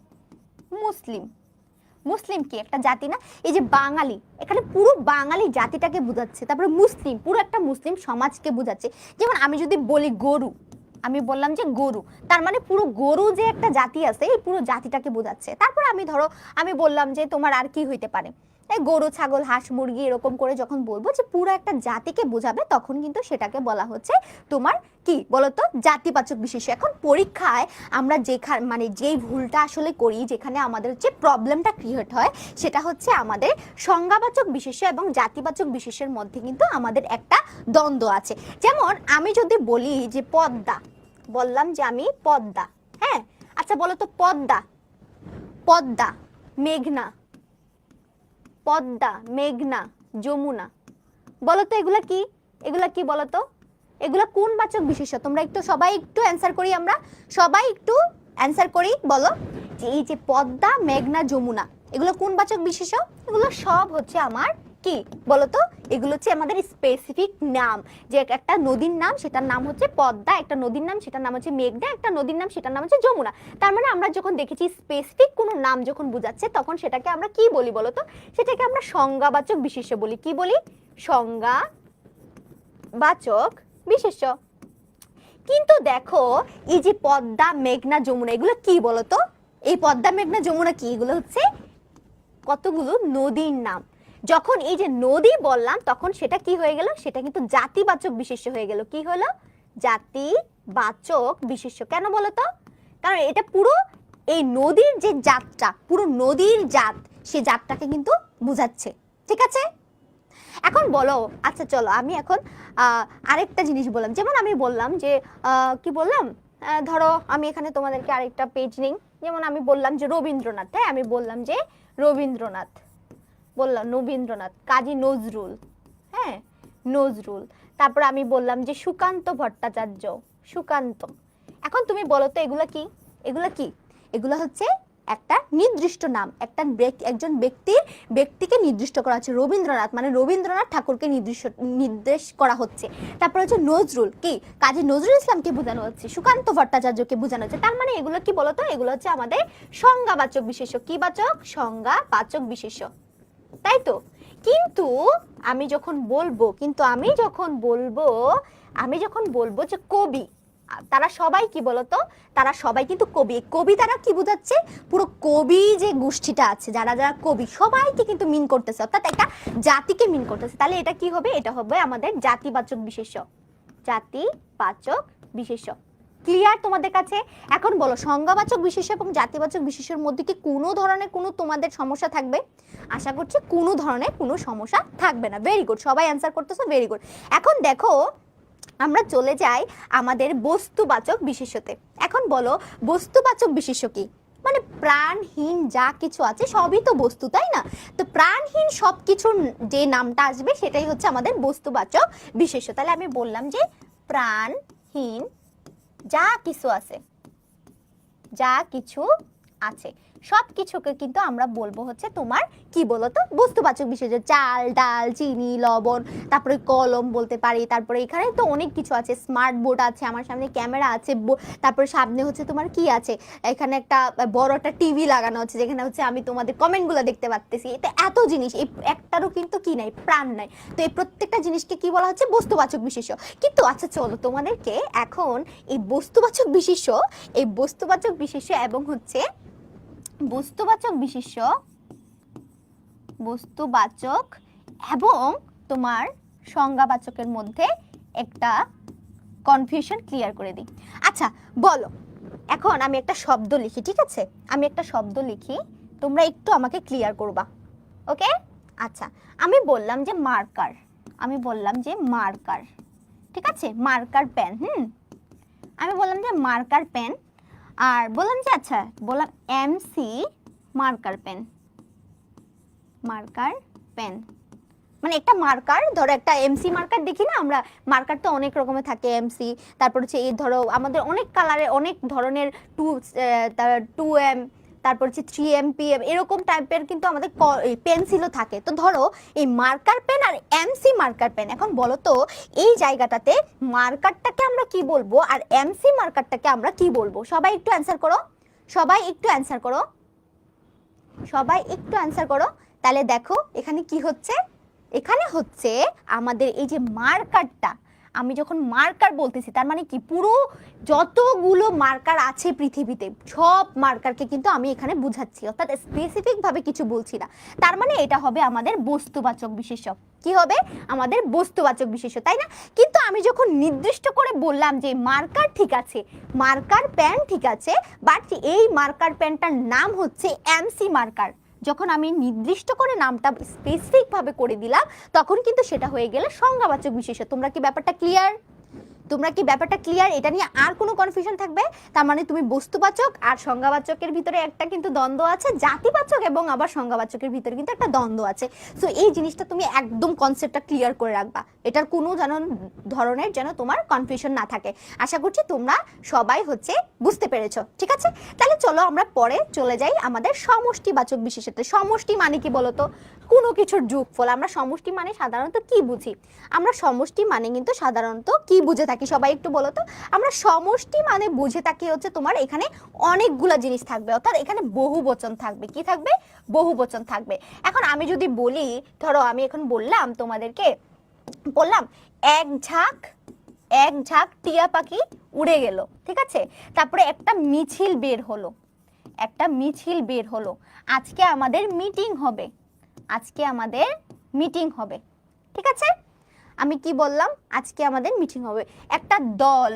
মুসলিম কি একটা জাতি না? এই যে বাঙালি, এখানে পুরো বাঙালি জাতিটাকে বোঝাচ্ছে। তারপরে মুসলিম, পুরো একটা মুসলিম সমাজকে বোঝাচ্ছে। যেমন আমি যদি বলি গরু, আমি বললাম যে গরু, তার মানে পুরো গরু যে একটা জাতি আছে এই পুরো জাতিটাকে বোঝাচ্ছে। তারপর আমি বললাম যে তোমার আর কি হইতে পারে, গরু, ছাগল, হাঁস, মুরগি, এরকম করে যখন বলবো যে পুরো একটা জাতিকে বোঝাবে তখন কিন্তু সেটাকে বলা হচ্ছে তোমার কি বলতো, জাতিবাচক বিশেষ্য। এখন পরীক্ষায় আমরা যেই ভুলটা আসলে করি, যেখানে আমাদের হচ্ছে প্রবলেমটা ক্রিয়েট হয়, সেটা হচ্ছে আমাদের সংজ্ঞাবাচক বিশেষ্য এবং জাতিবাচক বিশেষ্যের মধ্যে কিন্তু আমাদের একটা দ্বন্দ্ব আছে। যেমন আমি যদি বলি যে পদ্মা, বললাম যে আমি পদ্মা, হ্যাঁ আচ্ছা বলো তো পদ্মা, মেঘনা, যমুনা, বলো তো এগুলা কি বলো তো? এগুলা কোন বাচক বিশেষ্য? তোমরা সবাই একটু অ্যান্সার করি, আমরা সবাই একটু অ্যান্সার করি, বলো যে এই যে পদ্মা, মেঘনা, যমুনা, এগুলো কোন বাচক বিশেষ্য? এগুলো সব হচ্ছে আমার কি বলতো, এগুলো হচ্ছে আমাদের স্পেসিফিক নাম। যে একটা নদীর নাম সেটার নাম হচ্ছে পদ্মা, একটা নদীর নাম সেটার নাম হচ্ছে মেঘনা, একটা নদীর নাম সেটার নাম হচ্ছে যমুনা। তার মানে আমরা যখন দেখেছি স্পেসিফিক কোনো নাম যখন বোঝাচ্ছে তখন সেটাকে আমরা কি বলি বলতো? সেটাকে আমরা সংজ্ঞাবাচক বিশেষ্য বলি। কি বলি? সংজ্ঞাবাচক বিশেষ্য। কিন্তু দেখো এই যে পদ্মা, মেঘনা, যমুনা, এগুলো কি বলতো? এই পদ্মা, মেঘনা, যমুনা কি? এগুলো হচ্ছে কতগুলো নদীর নাম, যখন এই যে নদী বললাম তখন সেটা কি হয়ে গেল, সেটা কিন্তু জাতিবাচক বিশেষ্য হয়ে গেল। কি হলো, জাতিবাচক বিশেষ্য। কেন বলো তো, কারণ এটা পুরো এই নদীর যে জাতটা, পুরো নদীর জাত, সে জাতটাকে কিন্তু বোঝাচ্ছে। ঠিক আছে, এখন বলো, আচ্ছা চলো আমি এখন আরেকটা জিনিস বললাম, যেমন আমি বললাম যে কি বললাম, ধরো আমি এখানে তোমাদেরকে আরেকটা পেজ নিই, যেমন আমি বললাম যে রবীন্দ্রনাথ, হ্যাঁ আমি বললাম যে রবীন্দ্রনাথ, বললাম রবীন্দ্রনাথ, কাজী নজরুল, হ্যাঁ নজরুল, তারপর আমি বললাম যে সুকান্ত ভট্টাচার্য, সুকান্ত। এখন তুমি বলো তো এগুলা কি, এগুলা কি, এগুলা হচ্ছে একটা নির্দিষ্ট নাম, একজন ব্যক্তিকে নির্দিষ্ট করা হচ্ছে। রবীন্দ্রনাথ মানে রবীন্দ্রনাথ ঠাকুরকে নির্দেশ করা হচ্ছে। তারপর হচ্ছে নজরুল, কি কাজী নজরুল ইসলামকে বোঝানো হচ্ছে, সুকান্ত ভট্টাচার্যকে বোঝানো হচ্ছে। তার মানে এগুলো কি বলতো, এগুলো হচ্ছে আমাদের সংজ্ঞাবাচক বিশেষ্য। কি বাচক, সংজ্ঞাবাচক বিশেষ্য, তাই তো। কিন্তু আমি যখন বলবো যে কবি, তারা সবাই কি বলতো, তারা সবাই কিন্তু কবি। কবি তারা কি বোঝাচ্ছে, পুরো কবি যে গোষ্ঠীটা আছে, যারা যারা কবি, সবাইকে কিন্তু মিন করতেছে, অর্থাৎ একটা জাতিকে মিন করতেছে। তাহলে এটা কি হবে, এটা হবে আমাদের জাতিবাচক বিশেষ্য, জাতিবাচক বিশেষ্য। ক্লিয়ার তোমাদের কাছে? এখন বলো, সংজ্ঞাবাচক বিশেষ্য এবং জাতিবাচক বিশেষ্যের মধ্যে কি কোনো ধরনের কোনো তোমাদের সমস্যা থাকবে? আশা করছি কোনো ধরনের কোনো সমস্যা থাকবে না। ভেরি গুড, সবাই অ্যান্সার করতেছো, ভেরি গুড। এখন দেখো আমরা চলে যাই আমাদের বস্তুবাচক বিশেষ্যতে। এখন বলো বস্তুবাচক বিশেষ্য কি? মানে প্রাণহীন যা কিছু আছে সবই তো বস্তু, তাই না? তো প্রাণহীন সবকিছুর যে নামটা আসবে সেটাই হচ্ছে আমাদের বস্তুবাচক বিশেষ্য। তাহলে আমি বললাম যে প্রাণহীন যা কিছু আছে, যা কিছু আছে সব কিছুকে কিন্তু আমরা বলবো হচ্ছে তোমার কি বলতো, বস্তুবাচক বিশেষ্য। চাল, ডাল, চিনি, লবণ, তারপরে কলম বলতে পারি, তারপরে এখানে তো অনেক কিছু আছে, স্মার্ট বোর্ড আছে, আমার সামনে ক্যামেরা আছে, তারপরে সামনে হচ্ছে তোমার কি আছে, এখানে একটা বড় একটা টিভি লাগানো আছে, যেখানে হচ্ছে আমি তোমাদের কমেন্টগুলো দেখতে পাচ্তেছি। এটা এত জিনিস, এই একটারও কিন্তু কি নাই, প্রাণ নাই। তো এই প্রত্যেকটা জিনিসকে কি বলা হচ্ছে, বস্তুবাচক বিশেষ্য। কিন্তু আচ্ছা চলো তোমাদেরকে এখন এই বস্তুবাচক বিশেষ্য এবং হচ্ছে বস্তুবাচক এবং তোমার সংজ্ঞাবাচকের মধ্যে একটা কনফিউশন ক্লিয়ার করে দিই। আচ্ছা বলো, এখন আমি একটা শব্দ লিখি, ঠিক আছে? আমি একটা শব্দ লিখি, তোমরা একটু আমাকে ক্লিয়ার করবা, ওকে? আচ্ছা, আমি বললাম যে মার্কার, ঠিক আছে? মার্কার পেন, আমি বললাম যে মার্কার পেন, আর বললাম যে আচ্ছা বললাম এমসি মার্কার পেন, মানে একটা মার্কার, ধরো একটা এমসি মার্কার দেখি না আমরা, মার্কার তো অনেক রকমের থাকে, এমসি, তারপর হচ্ছে এই ধরো আমাদের অনেক কালারের অনেক ধরনের 2M, তারপর হচ্ছে 3M, PM, এরকম টাইপের কিন্তু আমাদের পেন্সিলও থাকে। তো ধরো এই মার্কার পেন আর এমসি মার্কার পেন, এখন বলো তো এই জায়গাটাতে মার্কারটাকে আমরা কি বলবো আর এমসি মার্কারটাকে আমরা কি বলবো? সবাই একটু অ্যান্সার করো, তাহলে দেখো এখানে কি হচ্ছে, এখানে হচ্ছে আমাদের এই যে মার্কারটা, আমি যখন মার্কার বলতেছি তার মানে কি, পুরো যতগুলো মার্কার আছে পৃথিবীতে সব মার্কারকে কিন্তু আমি এখানে বুঝাচ্ছি, অর্থাৎ স্পেসিফিক ভাবে কিছু বলছি না। তার মানে এটা হবে আমাদের বস্তুবাচক বিশেষ্য। কি হবে? আমাদের বস্তুবাচক বিশেষ্য, তাই না? কিন্তু আমি যখন নির্দিষ্ট করে বললাম যে মার্কার ঠিক আছে, মার্কার পেন ঠিক আছে, বাট এই মার্কার পেনটার নাম হচ্ছে এমসি মার্কার, যখন আমি নির্দিষ্ট করে নামটা স্পেসিফিক ভাবে করে দিলাম তখন কিন্তু সেটা হয়ে গেলে সংজ্ঞাবাচক বিশেষ্য। তোমরা কি ব্যাপারটা ক্লিয়ার? এটা নিয়ে আর কোনো কনফিউশন থাকবে? তার মানে তুমি বস্তুবাচক আর সংজ্ঞাবাচকের ভিতরে একটা কিন্তু দ্বন্দ্ব আছে, জাতিবাচক এবং আবার সংজ্ঞাবাচকের ভিতরে কিন্তু একটা দ্বন্দ্ব আছে। সো এই জিনিসটা তুমি একদম কনসেপ্টটা ক্লিয়ার করে রাখবা, এটার কোনো ধরনের যেন তোমার কনফিউশন না থাকে। আশা করছি তোমরা সবাই হচ্ছে বুঝতে পেরেছো, ঠিক আছে? তাহলে চলো আমরা পরে চলে যাই আমাদের সমষ্টিবাচক বিশেষ্যতে। সমষ্টি মানে কি বলতো? কোনো কিছুর যোগফল। আমরা সমষ্টি মানে সাধারণত কি বুঝি? আমরা সমষ্টি মানে কিন্তু সাধারণত কি বুঝে থাকি, সবাই একটু বলো তো? আমরা সমষ্টি মানে বুঝে থাকি হচ্ছে তোমার এখানে অনেকগুলা জিনিস থাকবে, অর্থাৎ এখানে বহুবচন থাকবে। কি থাকবে? বহুবচন থাকবে। এখন আমি যদি বলি, ধরো আমি এখন বললাম তোমাদেরকে, বললাম এক ঝাঁক টিয়া পাখি উড়ে গেল, ঠিক আছে? তারপরে একটা মিছিল বের হলো, আজকে আমাদের মিটিং হবে, আজকে আমাদের মিটিং হবে। ঠিক আছে, আমি কি বললাম, আজকে আমাদের মিটিং হবে। একটা দল,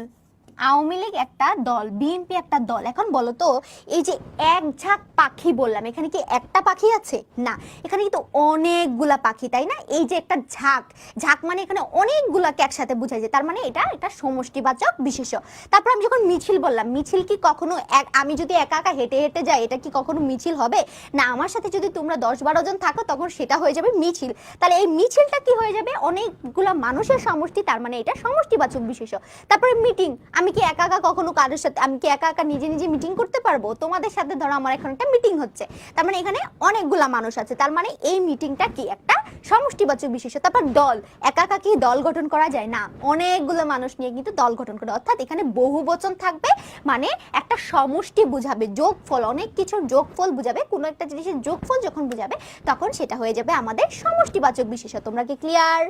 আওয়ামী লীগ একটা দল, বিএনপি একটা দল। এখন বলো তো, এই যে এক ঝাঁক পাখি বললাম, এখানে কি একটা পাখি আছে? না, এখানে কিন্তু অনেকগুলা পাখি, তাই না? এই যে একটা ঝাঁক, ঝাঁক মানে এখানে অনেকগুলাকে একসাথে বোঝায় যায়, তার মানে এটা একটা সমষ্টিবাচক বিশেষ্য। তারপর আমি যখন মিছিল বললাম, মিছিল কি কখনো আমি যদি একা একা হেঁটে হেঁটে যাই, এটা কি কখনো মিছিল হবে? না, আমার সাথে যদি তোমরা 10-12 জন থাকো, তখন সেটা হয়ে যাবে মিছিল। তাহলে এই মিছিলটা কি হয়ে যাবে? অনেকগুলা মানুষের সমষ্টি, তার মানে এটা সমষ্টিবাচক বিশেষ্য। তারপরে মিটিং, আমি কি একা একা কখনো কারোর সাথে, আমি কি একা একা নিজে নিজে মিটিং করতে পারবো? তোমাদের সাথে ধরো আমার এখন একটা মিটিং হচ্ছে, তার মানে এখানে অনেকগুলা মানুষ আছে, তার মানে এই মিটিংটা কি একটা সমষ্টিবাচক বিশেষ্য। তারপর দল, একা একা কি দল গঠন করা যায়? না, অনেকগুলো মানুষ নিয়ে কিন্তু দল গঠন করে, অর্থাৎ এখানে বহুবচন থাকবে, মানে একটা সমষ্টি বুঝাবে, যোগফল, অনেক কিছুর যোগফল বুঝাবে, কোনো একটা জিনিসের যোগফল যখন বুঝাবে তখন সেটা হয়ে যাবে আমাদের সমষ্টিবাচক বিশেষ্য। তোমরা কি ক্লিয়ার?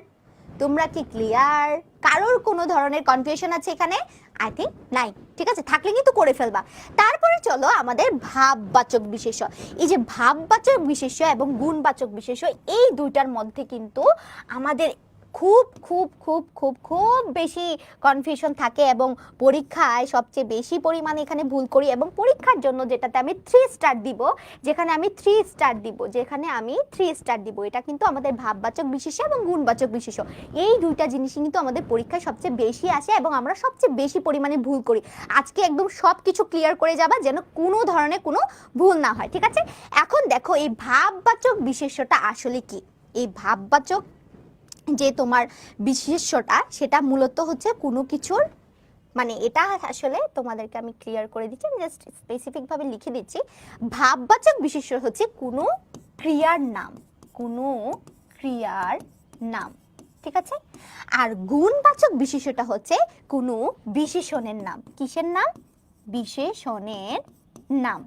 তোমরা কি ক্লিয়ার? কারোর কোনো ধরনের কনফিউশন আছে এখানে? আই থিঙ্ক নাই। ঠিক আছে, থাকলে কিন্তু করে ফেলবা। তারপরে চলো আমাদের ভাববাচক বিশেষ্য। এই যে ভাববাচক বিশেষ্য এবং গুণবাচক বিশেষ্য, এই দুইটার মধ্যে কিন্তু আমাদের খুব খুব খুব খুব খুব বেশি কনফিউশন থাকে এবং পরীক্ষায় সবচেয়ে বেশি পরিমাণে এখানে ভুল করি। এবং পরীক্ষার জন্য যেটাতে আমি 3 স্টার দিব, যেখানে আমি 3 স্টার দিব, এটা কিন্তু আমাদের ভাববাচক বিশেষ্য এবং গুণবাচক বিশেষ্য। এই দুইটা জিনিসই কিন্তু আমাদের পরীক্ষায় সবচেয়ে বেশি আসে এবং আমরা সবচেয়ে বেশি পরিমাণে ভুল করি। আজকে একদম সব কিছু ক্লিয়ার করে যাবা, যেন কোনো ধরনের কোনো ভুল না হয়। ঠিক আছে, এখন দেখো এই ভাববাচক বিশেষ্যটা আসলে কি। এই ভাববাচক যে তোমার বিশেষ্যটা, সেটা মূলত হচ্ছে কোনো কিছুর, মানে এটা আসলে তোমাদেরকে আমি ক্লিয়ার করে দিচ্ছি, আমি জাস্ট স্পেসিফিক ভাবে লিখে দিচ্ছি। ভাববাচক বিশেষ্য হচ্ছে কোনো ক্রিয়ার নাম, কোনো ক্রিয়ার নাম। ঠিক আছে, আর গুণবাচক বিশেষ্যটা হচ্ছে কোনো বিশেষণের নাম। কিসের নাম? বিশেষণের নাম।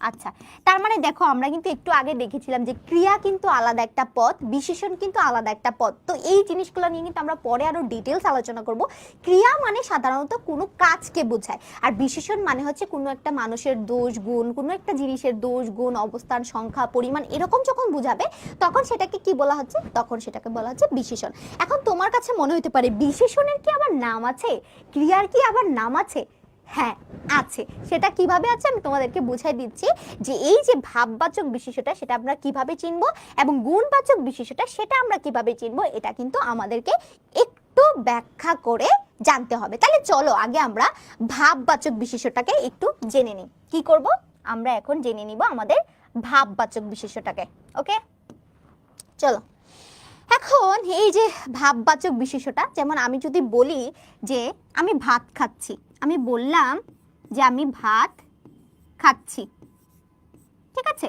আচ্ছা, তার মানে দেখো আমরা কিন্তু একটু আগে দেখেছিলাম যে ক্রিয়া কিন্তু আলাদা একটা পদ, বিশেষণ কিন্তু আলাদা একটা পদ। তো এই জিনিসগুলো নিয়ে কিন্তু আমরা পরে আরো ডিটেইলস আলোচনা করব। ক্রিয়া মানে সাধারণত কোনো কাজকে বোঝায়, আর বিশেষণ মানে হচ্ছে কোনো একটা মানুষের দোষ গুণ, কোনো একটা জিনিসের দোষ গুণ, অবস্থান, সংখ্যা, পরিমাণ এরকম যখন বুঝাবে তখন সেটাকে কি বলা হচ্ছে? তখন সেটাকে বলা হচ্ছে বিশেষণ। এখন তোমার কাছে মনে হতে পারে বিশেষণের কি আবার নাম আছে? ক্রিয়ার কি আবার নাম আছে? হ্যাঁ আছে। সেটা কিভাবে আছে আমি তোমাদেরকে বুঝাই দিচ্ছি, যে এই যে ভাববাচক বিশেষ্যটা সেটা আমরা কিভাবে চিনবো এবং গুণবাচক বিশেষ্যটা সেটা আমরা কিভাবে চিনবো, এটা কিন্তু আমাদেরকে একটু ব্যাখ্যা করে জানতে হবে। তাহলে চলো আগে আমরা ভাববাচক বিশেষ্যটাকে একটু জেনে নিই। কি করব? আমরা এখন জেনে নিব আমাদের ভাববাচক বিশেষ্যটাকে। ওকে, চলো। এখন এই যে ভাববাচক বিশেষ্যটা, যেমন আমি যদি বলি যে আমি ভাত খাচ্ছি, আমি বললাম যে আমি ভাত খাচ্ছি। ঠিক আছে,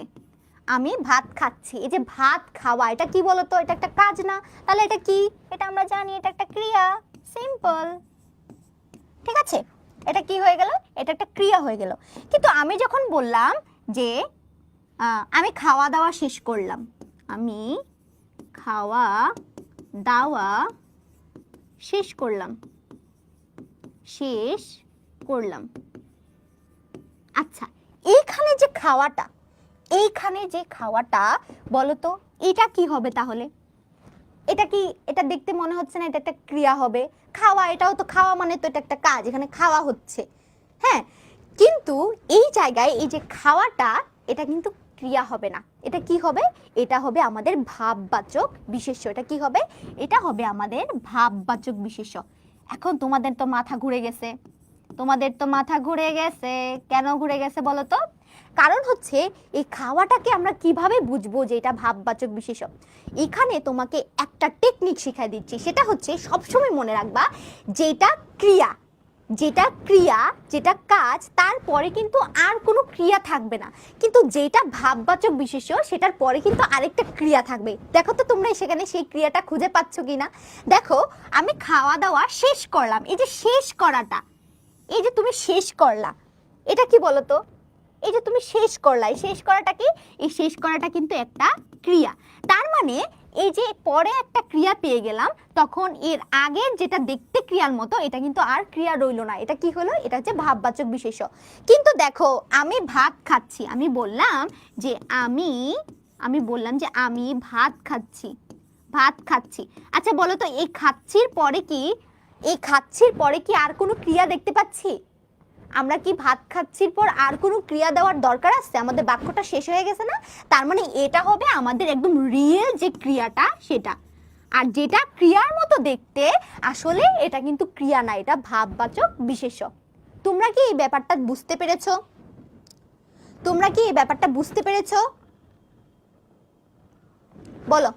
আমি ভাত খাচ্ছি। এই যে ভাত খাওয়া, এটা কি বলতো? এটা একটা কাজ না? তাহলে এটা কি? এটা আমরা জানি এটা একটা ক্রিয়া। সিম্পল। ঠিক আছে, এটা কি হয়ে গেল? এটা একটা ক্রিয়া হয়ে গেল। কিন্তু আমি যখন বললাম যে আমি খাওয়া দাওয়া শেষ করলাম, আমি খাওয়া দাওয়া শেষ করলাম, আচ্ছা, এইখানে যে খাওয়াটা বলতো এটা কি হবে তাহলে? এটা কি? এটা দেখতে মনে হচ্ছে না এটা একটা ক্রিয়া হবে? খাওয়া, এটাও তো খাওয়া, মানে তো এটা একটা কাজ, এখানে খাওয়া হচ্ছে। হ্যাঁ, কিন্তু এই জায়গায় এই যে খাওয়াটা, এটা কিন্তু ক্রিয়া হবে না। এটা কি হবে? এটা হবে আমাদের ভাববাচক বিশেষ্য। এটা কি হবে? এটা হবে আমাদের ভাববাচক বিশেষ্য। এখন তোমাদের তো মাথা ঘুরে গেছে, কেন ঘুরে গেছে বলো তো? কারণ হচ্ছে এই খাওয়াটাকে আমরা কিভাবে বুঝবো যে এটা ভাববাচক বিশেষ্য? এখানে তোমাকে একটা টেকনিক শিখাই দিচ্ছি, সেটা হচ্ছে সবসময় মনে রাখবা, যেটা ক্রিয়া, যেটা কাজ, তারপরে কিন্তু আর কোনো ক্রিয়া থাকবে না। কিন্তু যেটা ভাববাচক বিশেষ্য সেটার পরে কিন্তু আরেকটা ক্রিয়া থাকবে। দেখো তো তোমরা সেখানে সেই ক্রিয়াটা খুঁজে পাচ্ছ কিনা? দেখো, আমি খাওয়া দাওয়া শেষ করলাম, এই যে শেষ করাটা, এই যে তুমি শেষ করলা, এটা কি বলো তো? এই যে তুমি শেষ করলা, এই শেষ করাটা কি? এই শেষ করাটা কিন্তু একটা ক্রিয়া। তার মানে এই যে পরে একটা ক্রিয়া পেয়ে গেলাম, তখন এর আগের যেটা দেখতে ক্রিয়ার মতো এটা কিন্তু আর ক্রিয়া রইল না। এটা কি হলো? এটা হচ্ছে ভাববাচক বিশেষ্য। কিন্তু দেখো, আমি ভাত খাচ্ছি, আমি বললাম যে আমি আমি বললাম যে আমি ভাত খাচ্ছি, ভাত খাচ্ছি। আচ্ছা বলো তো এই খাচ্ছির পরে কি, এই খাচ্ছির পরে কি আর কোনো ক্রিয়া দেখতে পাচ্ছি? আমরা কি ভাত খাচ্ছির পর আর কোনো ক্রিয়া দেওয়ার দরকার আছে? আমাদের বাক্যটা শেষ হয়ে গেছে না? তার মানে এটা হবে আমাদের একদম রিয়েল যে ক্রিয়াটা সেটা। আর যেটা ক্রিয়ার মতো দেখতে আসলে এটা কিন্তু ক্রিয়া না, এটা ভাববাচক বিশেষ্য। তোমরা কি এই ব্যাপারটা বুঝতে পেরেছো? তোমরা কি এই ব্যাপারটা বুঝতে পেরেছো? বলো,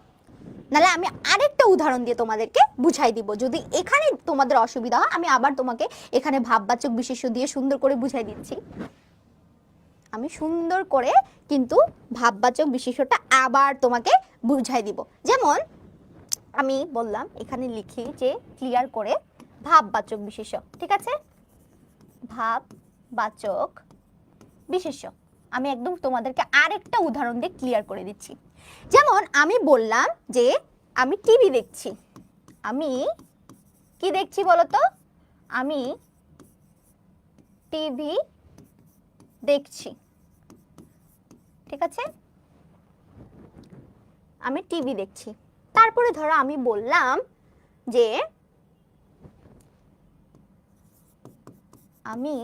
নাহলে আমি আরেকটা উদাহরণ দিয়ে তোমাদেরকে বুঝাই দিব। যদি এখানে তোমাদের অসুবিধা হয় আমি আবার তোমাকে এখানে ভাববাচক বিশেষ্য দিয়ে সুন্দর করে বুঝাই দিচ্ছি। আমি সুন্দর করে কিন্তু ভাববাচক বিশেষ্যটা আবার তোমাকে বুঝাই দিব। যেমন আমি বললাম এখানে লিখি যে ক্লিয়ার করে ভাববাচক বিশেষ্য, ঠিক আছে? ভাববাচক বিশেষ্য আমি একদম তোমাদেরকে আরেকটা উদাহরণ দিয়ে ক্লিয়ার করে দিচ্ছি। যেমন আমি বললাম যে আমি টিভি দেখছি। আমি কি দেখছি বলো তো? আমি টিভি দেখছি, ঠিক আছে? আমি টিভি দেখছি। তারপরে ধরো আমি বললাম যে আমি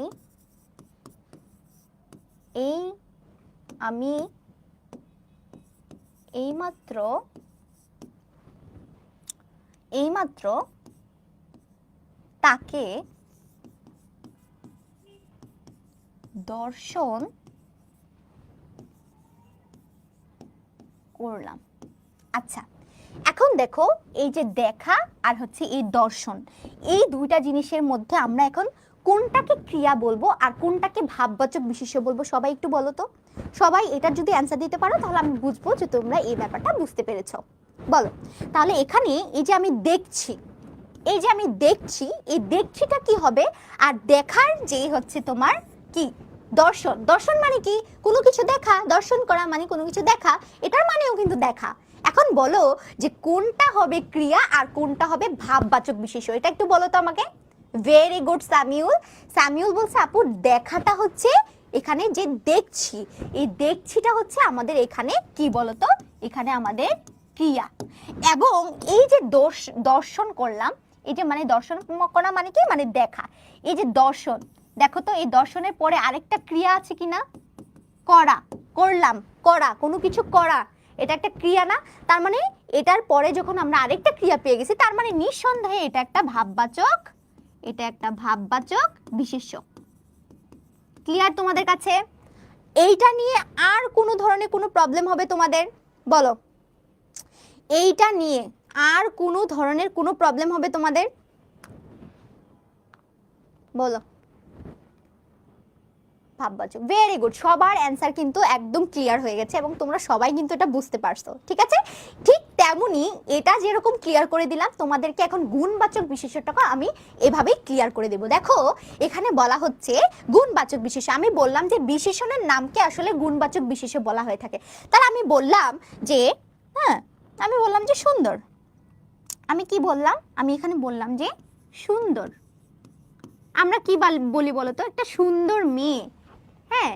এইমাত্র তাকে দর্শন করলাম। আচ্ছা এখন দেখো এই যে দেখা আর হচ্ছে এই দর্শন, এই দুইটা জিনিসের মধ্যে আমরা এখন কোনটাকে ক্রিয়া বলবো আর কোনটাকে ভাববাচক বিশেষ্য বলবো? সবাই একটু বলো তো। সবাই এটার যদি অ্যান্সার দিতে পারো তাহলে আমি বুঝবো যে তোমরা এই ব্যাপারটা বুঝতে পেরেছো। বলো তাহলে এখানে এই যে আমি দেখছি, এই যে আমি দেখছি, এই দেখছিটা কি হবে? আর দেখার যে হচ্ছে তোমার কি দর্শন, দর্শন মানে কি? কোনো কিছু দেখা, দর্শন করা মানে কোনো কিছু দেখা, এটার মানেও কিন্তু দেখা। এখন বলো যে কোনটা হবে ক্রিয়া আর কোনটা হবে ভাববাচক বিশেষ্য? এটা একটু বলো তো আমাকে। Very good Samiul. সামিউল বলছে আপু দেখাটা হচ্ছে এখানে যে দেখছি, এই দেখছিটা হচ্ছে আমাদের এখানে কি বলতো, এখানে আমাদের ক্রিয়া। এবং এই যে দর্শন করলাম, এই যে মানে দর্শন করা মানে কি, মানে দেখা। এই যে দর্শন, দেখো তো এই দর্শনের পরে আরেকটা ক্রিয়া আছে কিনা? করা, করলাম, করা, কোনো কিছু করা, এটা একটা ক্রিয়া না? তার মানে এটার পরে যখন আমরা আরেকটা ক্রিয়া পেয়ে গেছি তার মানে নিঃসন্দেহে এটা একটা ভাববাচক, এটা একটা ভাববাচক বিশেষ্য। ক্লিয়ার তোমাদের কাছে? এইটা নিয়ে আর কোনো ধরনের কোনো প্রবলেম হবে তোমাদের? বলো, এইটা নিয়ে আর কোনো ধরনের কোনো প্রবলেম হবে তোমাদের? বলো। ভাববাচক, ভেরি গুড। সবার অ্যান্সার কিন্তু একদম ক্লিয়ার হয়ে গেছে এবং তোমরা সবাই কিন্তু এটা বুঝতে পারছো, ঠিক আছে? ঠিক তেমনি এটা যেরকম ক্লিয়ার করে দিলাম তোমাদেরকে এখন গুণবাচক বিশেষ্যটাকে আমি এভাবেই ক্লিয়ার করে দেব। দেখো এখানে বলা হচ্ছে গুণবাচক বিশেষ্য। আমি বললাম যে বিশেষণের নামকে আসলে গুণবাচক বিশেষ্য বলা হয়ে থাকে। তাহলে আমি বললাম যে আমি বললাম যে সুন্দর। আমি কি বললাম? আমি এখানে বললাম যে সুন্দর। আমরা কি বলি বলতো? একটা সুন্দর মেয়ে। হ্যাঁ,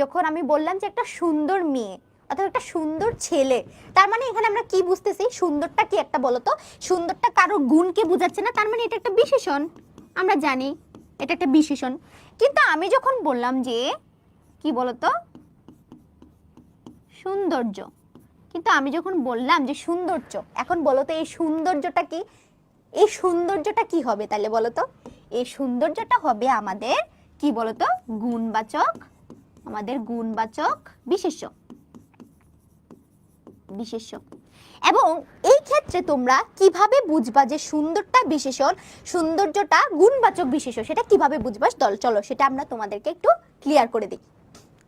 যখন আমি বললাম যে একটা সুন্দর মেয়ে অথবা একটা সুন্দর ছেলে, তার মানে এখানে আমরা কি বুঝতেছি? সুন্দরটা কি একটা বলতো? সুন্দরটা কারো গুণকে বোঝাচ্ছে না, তার মানে এটা একটা বিশেষণ। আমরা জানি এটা একটা বিশেষণ। কিন্তু আমি যখন বললাম যে কি বলতো সৌন্দর্য, কিন্তু আমি যখন বললাম যে সৌন্দর্য, এখন বলতো এই সৌন্দর্যটা কি? এই সৌন্দর্যটা কি হবে তাহলে বলতো? এই সৌন্দর্যটা হবে আমাদের কি বলতো? গুণবাচক, আমাদের গুণবাচক বিশেষ্য, বিশেষ্য। এবং এই ক্ষেত্রে তোমরা কিভাবে বুঝবা যে সুন্দরটা বিশেষণ, সৌন্দর্যটা গুণবাচক বিশেষ্য, সেটা কিভাবে বুঝবা? চলো সেটা আমরা তোমাদেরকে একটু ক্লিয়ার করে দিই,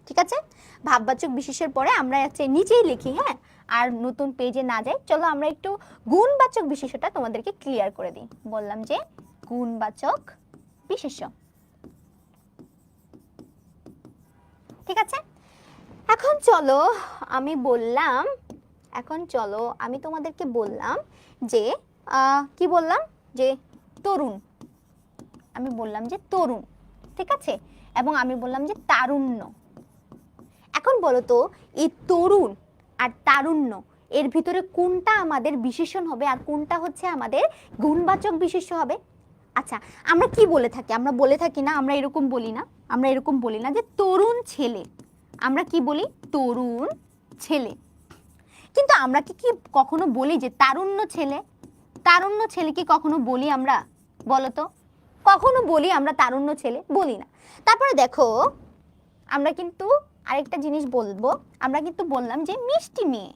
ঠিক আছে? ভাববাচক বিশেষ্যের পরে আমরা হচ্ছে নিচেই লিখি, হ্যাঁ, আর নতুন পেজে না যাই। চলো আমরা একটু গুণবাচক বিশেষ্যটা তোমাদেরকে ক্লিয়ার করে দিই। বললাম যে গুণবাচক বিশেষ্য, ঠিক আছে? এখন চলো আমি বললাম, এখন চলো আমি তোমাদেরকে বললাম যে কি বললাম? যে তরুণ। আমি বললাম যে তরুণ, ঠিক আছে? এবং আমি বললাম যে তারুণ্য। এখন বলো তো এই তরুণ আর তারুণ্য এর ভিতরে কোনটা আমাদের বিশেষণ হবে আর কোনটা হচ্ছে আমাদের গুণবাচক বিশেষ্য হবে? আচ্ছা, আমরা কি বলে থাকি? আমরা বলে থাকি না, আমরা এরকম বলি না, আমরা এরকম বলি না যে তরুণ ছেলে, আমরা কি বলি? তরুণ ছেলে। কিন্তু আমরা কি কখনো বলি যে তারুণ্য ছেলে? তারুণ্য ছেলে কি কখনো বলি আমরা? বলো তো, কখনো বলি আমরা তারুণ্য ছেলে? বলি না। তারপরে দেখো, আমরা কিন্তু আরেকটা জিনিস বলবো, আমরা কিন্তু বললাম যে মিষ্টি মেয়ে,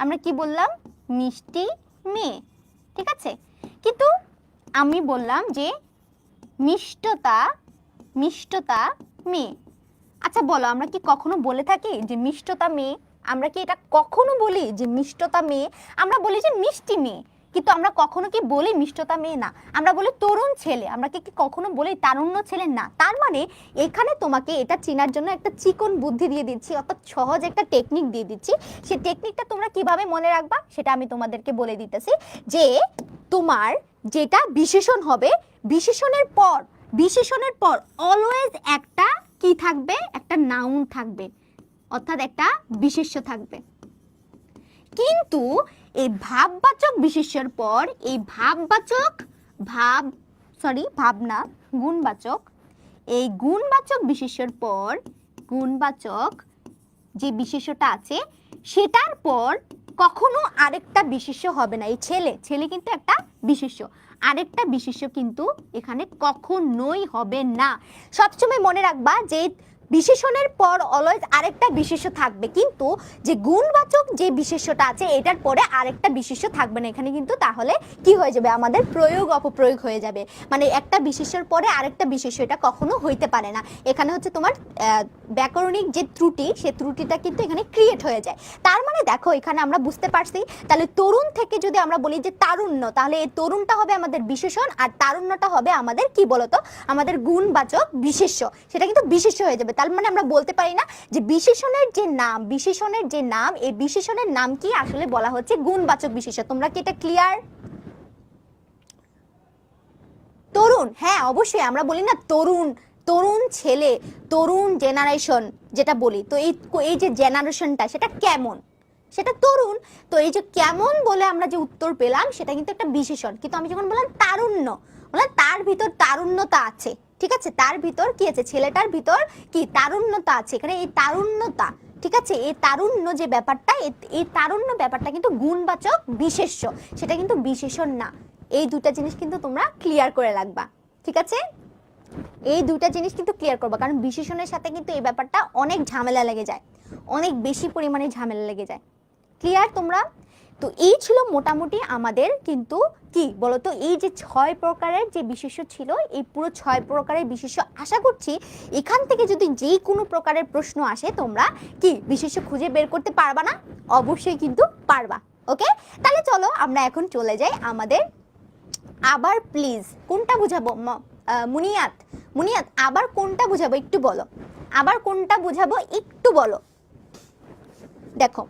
আমরা কি বললাম? মিষ্টি মেয়ে, ঠিক আছে? কিন্তু আমি বললাম যে মিষ্টতা, মিষ্টতা মেয়ে। আচ্ছা বলো, আমরা কি কখনো বলে থাকি যে মিষ্টতা মেয়ে? আমরা কি এটা কখনো বলি যে মিষ্টতা মেয়ে? আমরা বলি যে মিষ্টি মেয়ে, কিন্তু আমরা কখনো কি বলি মিষ্টতা মেয়ে? না, আমরা বলি তরুণ ছেলে। আমরা কি কখনো বলি তারুণ্য ছেলে? না। তার মানে এখানে তোমাকে এটা চেনার জন্য একটা চিকন বুদ্ধি দিয়ে দিচ্ছি, অর্থাৎ সহজ একটা টেকনিক দিয়ে দিচ্ছি। সেই টেকনিকটা তোমরা কিভাবে মনে রাখবা সেটা আমি তোমাদেরকে বলে দিতেছি। যে তোমার যেটা বিশেষণ হবে, বিশেষণের পর অলওয়েজ একটা কি থাকবে? একটা নাউন থাকবে, অর্থাৎ একটা বিশেষ্য থাকবে। কিন্তু এই ভাববাচক বিশেষ্যের পর এই ভাবনা গুণবাচক, এই গুণবাচক বিশেষ্যের পর গুণবাচক যে বিশেষ্যটা আছে সেটার পর কখনো আরেকটা বিশেষ্য হবে না। এই ছেলে কিন্তু একটা বিশেষ্য, আরেকটা বিশেষ্য কিন্তু এখানে কখনোই হবে না। সবসময় মনে রাখবা যে বিশেষণের পর অলওয়েজ আরেকটা বিশেষ্য থাকবে, কিন্তু যে গুণবাচক যে বিশেষ্যটা আছে এটার পরে আরেকটা বিশেষ্য থাকবে না এখানে। কিন্তু তাহলে কি হয়ে যাবে? আমাদের প্রয়োগ অপপ্রয়োগ হয়ে যাবে। মানে একটা বিশেষ্যের পরে আরেকটা বিশেষ্য, এটা কখনো হইতে পারে না। এখানে হচ্ছে তোমার ব্যাকরণিক যে ত্রুটি, সে ত্রুটিটা কিন্তু এখানে ক্রিয়েট হয়ে যায়। তার মানে দেখো, এখানে আমরা বুঝতে পারছি তাহলে তরুণ থেকে যদি আমরা বলি যে তারুণ্য, তাহলে এই তরুণটা হবে আমাদের বিশেষণ আর তারুণ্যটা হবে আমাদের কি বলতো? আমাদের গুণবাচক বিশেষ্য। সেটা কিন্তু বিশেষ্য হয়ে যাবে। তার মানে আমরা বলতে পারি না যে বিশেষণের যে নাম, এই বিশেষণের নাম কি আসলে বলা হচ্ছে গুণবাচক বিশেষ্য। তোমরা কি এটা ক্লিয়ার? তরুণ, হ্যাঁ অবশ্যই আমরা বলি না তরুণ ছেলে, তরুণ জেনারেশন যেটা বলি, তো এই যে জেনারেশনটা সেটা কেমন, সেটা তরুণ। তো এই যে কেমন বলে আমরা যে উত্তর পেলাম সেটা কিন্তু একটা বিশেষণ। কিন্তু আমি যখন বললাম তারুণ্য, বললাম তার ভিতর তারুণ্যতা আছে, ঠিক আছে? তার ভিতর কি আছে? ছেলেটার ভিতর কি তারুণ্যতা আছে। এখানে এই তারুণ্যতা, ঠিক আছে, এই তারুণ্য যে ব্যাপারটা, এই তারুণ্য ব্যাপারটা কিন্তু গুণবাচক বিশেষ্য, সেটা কিন্তু বিশেষণ না। এই দুটা জিনিস কিন্তু তোমরা ক্লিয়ার করে রাখবা, ঠিক আছে? এই দুইটা জিনিস কিন্তু ক্লিয়ার করবা, কারণ বিশেষণের সাথে কিন্তু এই ব্যাপারটা অনেক ঝামেলা লেগে যায়, অনেক বেশি পরিমাণে ঝামেলা লেগে যায়। ক্লিয়ার তোমরা? তো এই ছিল মোটামুটি আমাদের কিন্তু কি বলতো, এই যে 6 প্রকারের যে বিশেষ্য ছিল, এই পুরো 6 প্রকারের বিশেষ্য। আশা করছি এখান থেকে যদি যে কোনো প্রকারের প্রশ্ন আসে তোমরা কি বিশেষ্য খুঁজে বের করতে পারবা না? অবশ্যই কিন্তু পারবা। ওকে, তাহলে চলো আমরা এখন চলে যাই আমাদের আবার প্লিজ কোনটা বুঝাবো? মুনিয়াত আবার কোনটা বুঝাবো একটু বলো, আবার কোনটা বুঝাবো একটু বলো। দেখো,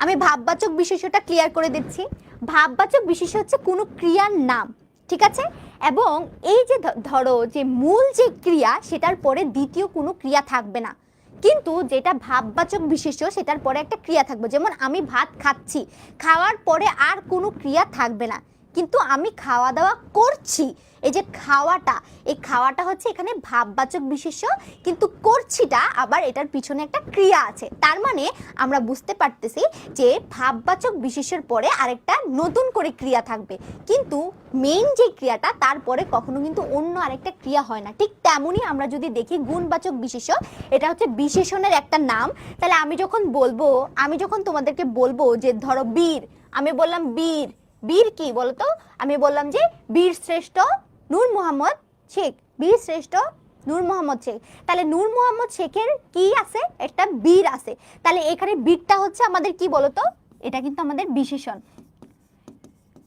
আমি ভাববাচক বিশেষ্যটা ক্লিয়ার করে দিচ্ছি। ভাববাচক বিশেষ্য হচ্ছে কোনো ক্রিয়ার নাম, ঠিক আছে? এবং এই যে ধরো যে মূল যে ক্রিয়া সেটার পরে দ্বিতীয় কোনো ক্রিয়া থাকবে না, কিন্তু যেটা ভাববাচক বিশেষ্য সেটার পরে একটা ক্রিয়া থাকবে। যেমন আমি ভাত খাচ্ছি, খাওয়ার পরে আর কোনো ক্রিয়া থাকবে না, কিন্তু আমি খাওয়া দাওয়া করছি, এই যে খাওয়াটা, এই খাওয়াটা হচ্ছে এখানে ভাববাচক বিশেষ্য, কিন্তু করছিটা আবার এটার পিছনে একটা ক্রিয়া আছে। তার মানে আমরা বুঝতে পারতেছি যে ভাববাচক বিশেষ্যের পরে আরেকটা নতুন করে ক্রিয়া থাকবে, কিন্তু মেইন যে ক্রিয়াটা তারপরে কখনো কিন্তু অন্য আরেকটা ক্রিয়া হয় না। ঠিক তেমনই আমরা যদি দেখি গুণবাচক বিশেষ্য, এটা হচ্ছে বিশেষণের একটা নাম। তাহলে আমি যখন তোমাদেরকে বলবো যে ধরো বীর, আমি বললাম বীর কি বলতো? আমি বললাম যে বীর শ্রেষ্ঠ নূর মোহাম্মদ শেখ, বীর শ্রেষ্ঠ নূর মোহাম্মদ শেখ। তাহলে নূর মোহাম্মদ শেখের কি আছে? একটা বীর আছে। তাহলে এখানে বীরটা হচ্ছে আমাদের কি বলতো? এটা কিন্তু আমাদের বিশেষণ।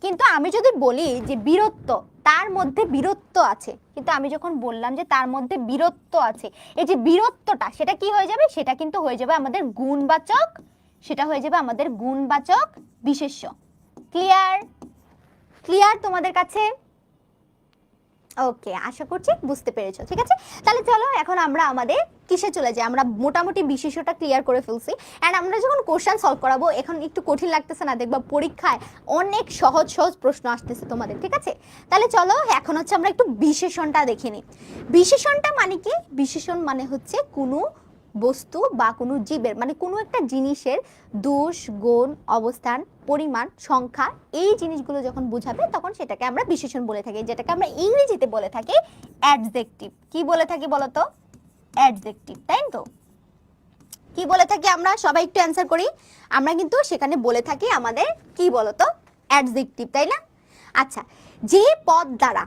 কিন্তু আমি যদি বলি যে বীরত্ব, তার মধ্যে বীরত্ব আছে, কিন্তু আমি যখন বললাম যে তার মধ্যে বীরত্ব আছে, এই যে বীরত্বটা সেটা কি হয়ে যাবে? সেটা কিন্তু হয়ে যাবে আমাদের গুণবাচক, সেটা হয়ে যাবে আমাদের গুণবাচক বিশেষ্য। ক্লিয়ার তোমাদের কাছে? ওকে, আশা করছি বুঝতে পেরেছো। ঠিক আছে, তাহলে চলো এখন আমরা আমাদের কিসে চলে যাই। আমরা মোটামুটি বিশেষটা ক্লিয়ার করে ফেলছি, অ্যান্ড আমরা যখন কোশ্চেন সলভ করাবো এখন একটু কঠিন লাগতেছে না, দেখবা পরীক্ষায় অনেক সহজ সহজ প্রশ্ন আসতেছে তোমাদের। ঠিক আছে, তাহলে চলো এখন হচ্ছে আমরা একটু বিশেষণটা দেখে নিই। বিশেষণটা মানে কি? বিশেষণ মানে হচ্ছে কোনো বস্তু বা কোনো জীবের, মানে কোনো একটা জিনিসের দোষ, গুণ, অবস্থান, পরিমাণ, সংখ্যা, এই জিনিসগুলো যখন বোঝাবে তখন সেটাকে আমরা বিশেষণ বলে থাকি, যেটাকে আমরা ইংরেজিতে বলে থাকি অ্যাডজেক্টিভ। কি বলে থাকি বলো তো? অ্যাডজেক্টিভ, তাই তো? কি বলে থাকি আমরা? সবাই একটু অ্যান্সার করি। আমরা কিন্তু সেখানে বলে থাকি আমাদের কি বলো তো? অ্যাডজেক্টিভ, তাই না? আচ্ছা, যে পদ দ্বারা,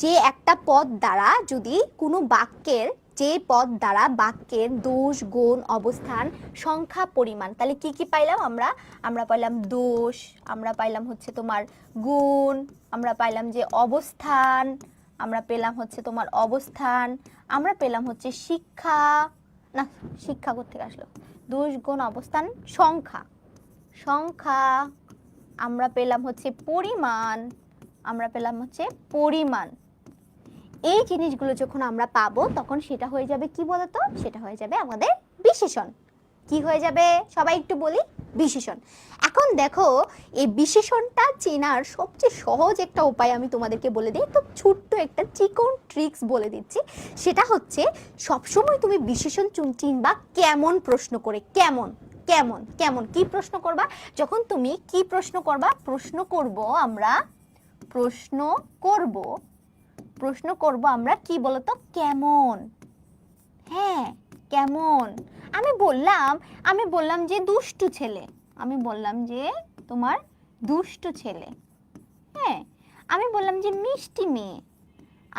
যে একটা পদ দ্বারা যদি কোনো বাক্যের, যে পদ দ্বারা বাক্যের দোষ, গুণ, অবস্থান, সংখ্যা, পরিমাণ, তাহলে কি কি পাইলাম আমরা? আমরা পাইলাম দোষ, আমরা পাইলাম হচ্ছে তোমার গুণ, আমরা পাইলাম যে অবস্থান, আমরা পেলাম হচ্ছে তোমার অবস্থান, আমরা পেলাম হচ্ছে শিক্ষা, না শিক্ষা কোথেকে আসলো? দোষ, গুণ, অবস্থান, সংখ্যা, সংখ্যা, আমরা পেলাম হচ্ছে পরিমাণ, আমরা পেলাম হচ্ছে পরিমাণ। এই জিনিসগুলো যখন আমরা পাবো তখন সেটা হয়ে যাবে কি বলতো? সেটা হয়ে যাবে আমাদের বিশেষণ। কি হয়ে যাবে সবাই একটু বলি? বিশেষণ। এখন দেখো, এই বিশেষণটা চেনার সবচেয়ে সহজ একটা উপায় আমি তোমাদেরকে বলে দিই, একটু ছোট্ট একটা চিকন ট্রিক্স বলে দিচ্ছি। সেটা হচ্ছে সবসময় তুমি বিশেষণ চিনবা কেমন প্রশ্ন করে। কেমন কেমন কেমন কি প্রশ্ন করবা? যখন তুমি কি প্রশ্ন করবা? প্রশ্ন করব আমরা, প্রশ্ন করব, প্রশ্ন করব আমরা কি বলতো? কেমন। হ্যাঁ, কেমন। আমি বললাম যে দুষ্টু ছেলে, আমি বললাম যে তোমার দুষ্টু ছেলে। হ্যাঁ, আমি বললাম যে মিষ্টি মেয়ে,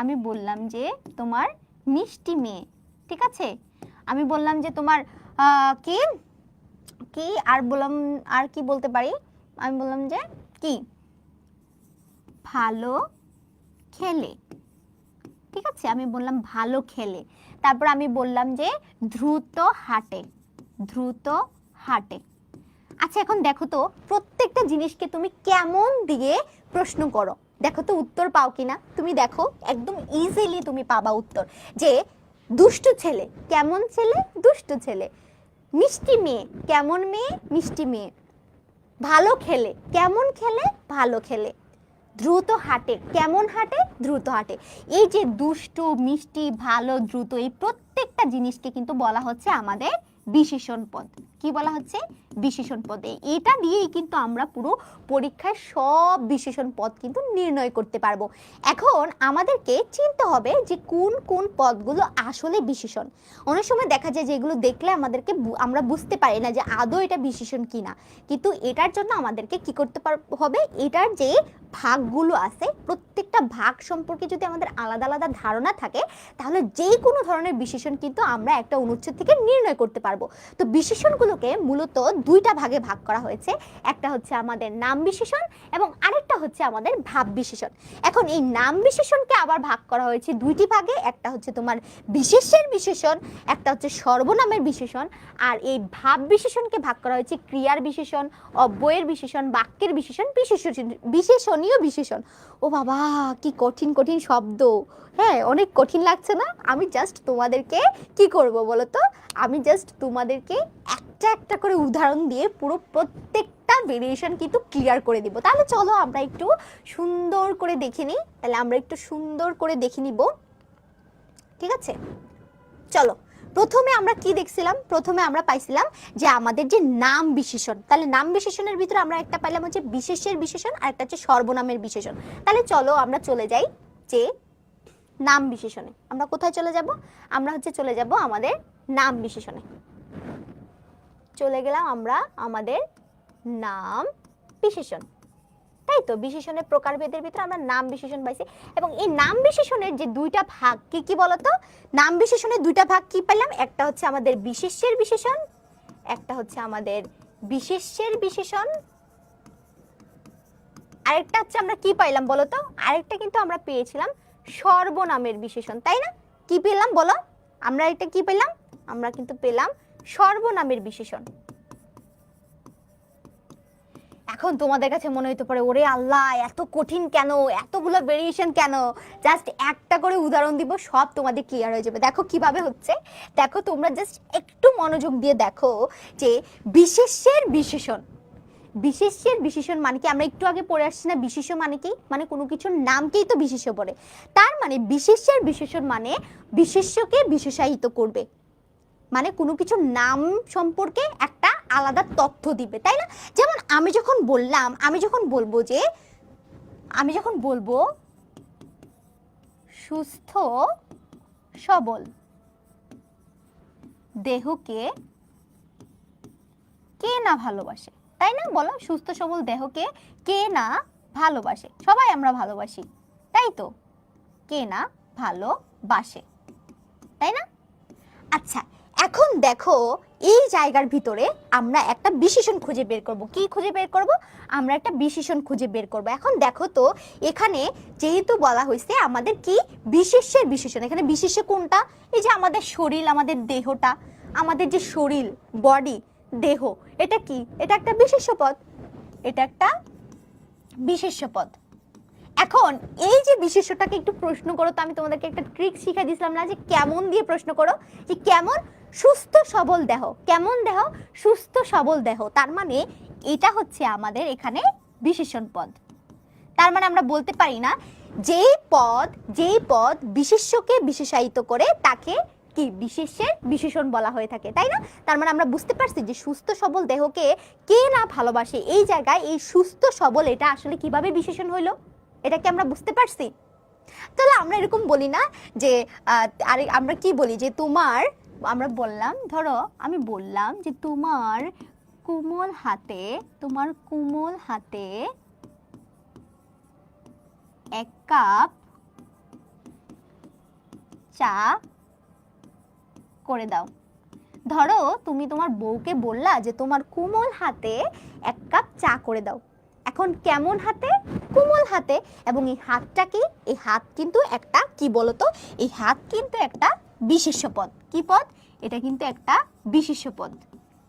আমি বললাম যে তোমার মিষ্টি মেয়ে। ঠিক আছে, আমি বললাম যে তোমার কি কি আর বললাম, আর কি বলতে পারি? আমি বললাম যে কি ভালো খেলে। ঠিক আছে, আমি বললাম ভালো খেলে। তারপর আমি বললাম যে দ্রুত হাঁটে, দ্রুত হাঁটে। আচ্ছা, এখন দেখো তো প্রত্যেকটা জিনিসকে তুমি কেমন দিয়ে প্রশ্ন করো, দেখো তো উত্তর পাও কিনা। তুমি দেখো একদম ইজিলি তুমি পাবা উত্তর, যে দুষ্টু ছেলে, কেমন ছেলে? দুষ্টু ছেলে। মিষ্টি মেয়ে, কেমন মেয়ে? মিষ্টি মেয়ে। ভালো খেলে, কেমন খেলে? ভালো খেলে। দ্রুত হাঁটে, কেমন হাঁটে? দ্রুত হাঁটে। এই যে দুষ্টু, মিষ্টি, ভালো, দ্রুত, এই প্রত্যেকটা জিনিসকে কিন্তু বলা হচ্ছে আমাদের বিশেষণ পদ। কি বলা হচ্ছে? বিশেষণ পদ। এটা দিয়েই কিন্তু আমরা পুরো পরীক্ষায় সব বিশেষণ পদ কিন্তু নির্ণয় করতে পারবো। এখন আমাদেরকে চিনতে হবে যে কোন কোন পদগুলো আসলে বিশেষণ। অনেক সময় দেখা যায় যে এগুলো দেখলে আমরা বুঝতে পারি না যে আদৌ এটা বিশেষণ কিনা, কিন্তু এটার জন্য আমাদেরকে কি করতে হবে? এটার যে ভাগগুলো আছে, প্রত্যেকটা ভাগ সম্পর্কে যদি আমাদের আলাদা আলাদা ধারণা থাকে, তাহলে যে কোনো ধরনের বিশেষণ কিন্তু আমরা একটা অনুচ্ছেদ থেকে নির্ণয় করতে পারবো। তো বিশেষণগুলোকে মূলত দুইটা ভাগে ভাগ করা হয়েছে। একটা হচ্ছে আমাদের নাম বিশেষণ এবং আরেকটা হচ্ছে আমাদের ভাব বিশেষণ। এখন এই নাম বিশেষণকে আবার ভাগ করা হয়েছে দুইটি ভাগে। একটা হচ্ছে তোমার বিশেষ্যের বিশেষণ, একটা হচ্ছে সর্বনামের বিশেষণ। আর এই ভাব বিশেষণকে ভাগ করা হয়েছে ক্রিয়ার বিশেষণ, অব্যয়ের বিশেষণ, বাক্যের বিশেষণ, বিশেষণীয় বিশেষণ। ও বাবা, কি কঠিন কঠিন শব্দ! হ্যাঁ, অনেক কঠিন লাগছে না? আমি জাস্ট তোমাদেরকে কি করব বলো তো? আমি জাস্ট তোমাদেরকে একটা একটা করে উদাহরণ দিয়ে পুরো প্রত্যেকটা ভেরিয়েশন কিন্তু ক্লিয়ার করে দিব। তাহলে চলো আমরা একটু সুন্দর করে দেখে নিই। তাহলে আমরা একটু সুন্দর করে দেখে নিব। ঠিক আছে, চলো। প্রথমে আমরা কি দেখছিলাম? প্রথমে আমরা পাইছিলাম যে আমাদের যে নাম বিশেষণ, তাহলে নাম বিশেষণের ভিতরে আমরা একটা পাইলাম হচ্ছে বিশেষ্যের বিশেষণ আর একটা হচ্ছে সর্বনামের বিশেষণ। তাহলে চলো আমরা চলে যাই যে নাম বিশেষণে। আমরা কোথায় চলে যাব? আমরা হচ্ছে চলে যাব আমাদের নাম বিশেষণে। চলে গেলাম আমরা আমাদের নাম বিশেষণ, তাই তো? বিশেষণের প্রকারভেদের ভিতরে আমরা নাম বিশেষণ পাইছি। এবং এই নাম বিশেষণের যে দুইটা ভাগ কি কি বলতো? নাম বিশেষণের দুইটা ভাগ কি পেলাম? একটা হচ্ছে আমাদের বিশেষ্যের বিশেষণ, একটা হচ্ছে আমাদের বিশেষ্যের বিশেষণ, আরেকটা হচ্ছে আমরা কি পাইলাম বলতো? আরেকটা কিন্তু আমরা পেয়েছিলাম সর্বনামের বিশেষণ, তাই না? কি পেলাম বলো? আমরা এটা কি পেলাম? আমরা কিন্তু পেলাম সর্বনামের বিশেষণ। এখন তোমাদের কাছে মনে হইতে পারে ওরে আল্লাহ এত কঠিন কেন, এতগুলো ভেরিয়েশন কেন? জাস্ট একটা করে উদাহরণ দিব, সব তোমাদের ক্লিয়ার হয়ে যাবে। দেখো কিভাবে হচ্ছে, দেখো তোমরা জাস্ট একটু মনোযোগ দিয়ে দেখো যে বিশেষ্যের বিশেষণ। বিশেষ্যের বিশেষণ মানে কি? আমরা একটু আগে পড়ে আসছি না, বিশেষ্য মানে কি? মানে কোনো কিছুর নামকেই তো বিশেষ্য বলে। তার মানে বিশেষ্যের বিশেষণ মানে বিশেষ্যকে বিশেষায়িত করবে, মানে কোনো কিছুর নাম সম্পর্কে একটা আলাদা তথ্য দিবে, তাই না? যেমন আমি যখন বলবো সুস্থ সবল দেহকে কে না ভালোবাসে, তাই না? বলো, সুস্থ সবল দেহকে কে না ভালোবাসে? সবাই আমরা ভালোবাসি, তাই তো? কে না ভালোবাসে, তাই না? আচ্ছা, এখন দেখো এই জায়গার ভিতরে আমরা একটা বিশেষণ খুঁজে বের করব। কি খুঁজে বের করব? আমরা একটা বিশেষণ খুঁজে বের করব। এখন দেখো তো এখানে যেহেতু বলা হয়েছে আমাদের কি বিশেষ্যের বিশেষণ, এখানে বিশেষ্য কোনটা? এই যে আমাদের শরীর, আমাদের দেহটা, আমাদের যে শরীর, বডি, দেহ, এটা কি? এটা একটা বিশেষ্য পদ, এটা একটা বিশেষ্য পদ। এখন এই যে বিশেষ্যটাকে একটু প্রশ্ন করো তো, আমি তোমাদেরকে একটা ট্রিক শিখাই দিয়েছিলাম না যে কেমন দিয়ে প্রশ্ন করো, যে কেমন? সুস্থ সবল দেহ। কেমন দেহ? সুস্থ সবল দেহ। তার মানে এটা হচ্ছে আমাদের এখানে বিশেষণ পদ। তার মানে আমরা বলতে পারি না যেই পদ বিশেষ্যকে বিশেষায়িত করে তাকে কি বিশেষ্যের বিশেষণ বলা হয়ে থাকে, তাই না? তার মানে আমরা বুঝতে পারছি যে সুস্থ সবল দেহকে কে না ভালোবাসে, এই জায়গায় এই সুস্থ সবল এটা আসলে কিভাবে বিশেষণ হইলো, এটা কি আমরা বুঝতে পারছি? তাহলে আমরা এরকম বলি না যে আরে আমরা কি বলি যে তোমার, আমরা বললাম, ধরো আমি বললাম যে তোমার কোমল হাতে এক কাপ চা করে দাও। ধরো তুমি তোমার বউকে বললা যে তোমার কোমল হাতে এক কাপ চা করে দাও। এখন কেমন হাতে? কোমল হাতে। এবং এই হাতটা কি? এই হাত কিন্তু একটা কি বলতো, এই হাত কিন্তু একটা বিশেষ্য পদ। কি পদ? এটা কিন্তু একটা বিশেষ্য পদ,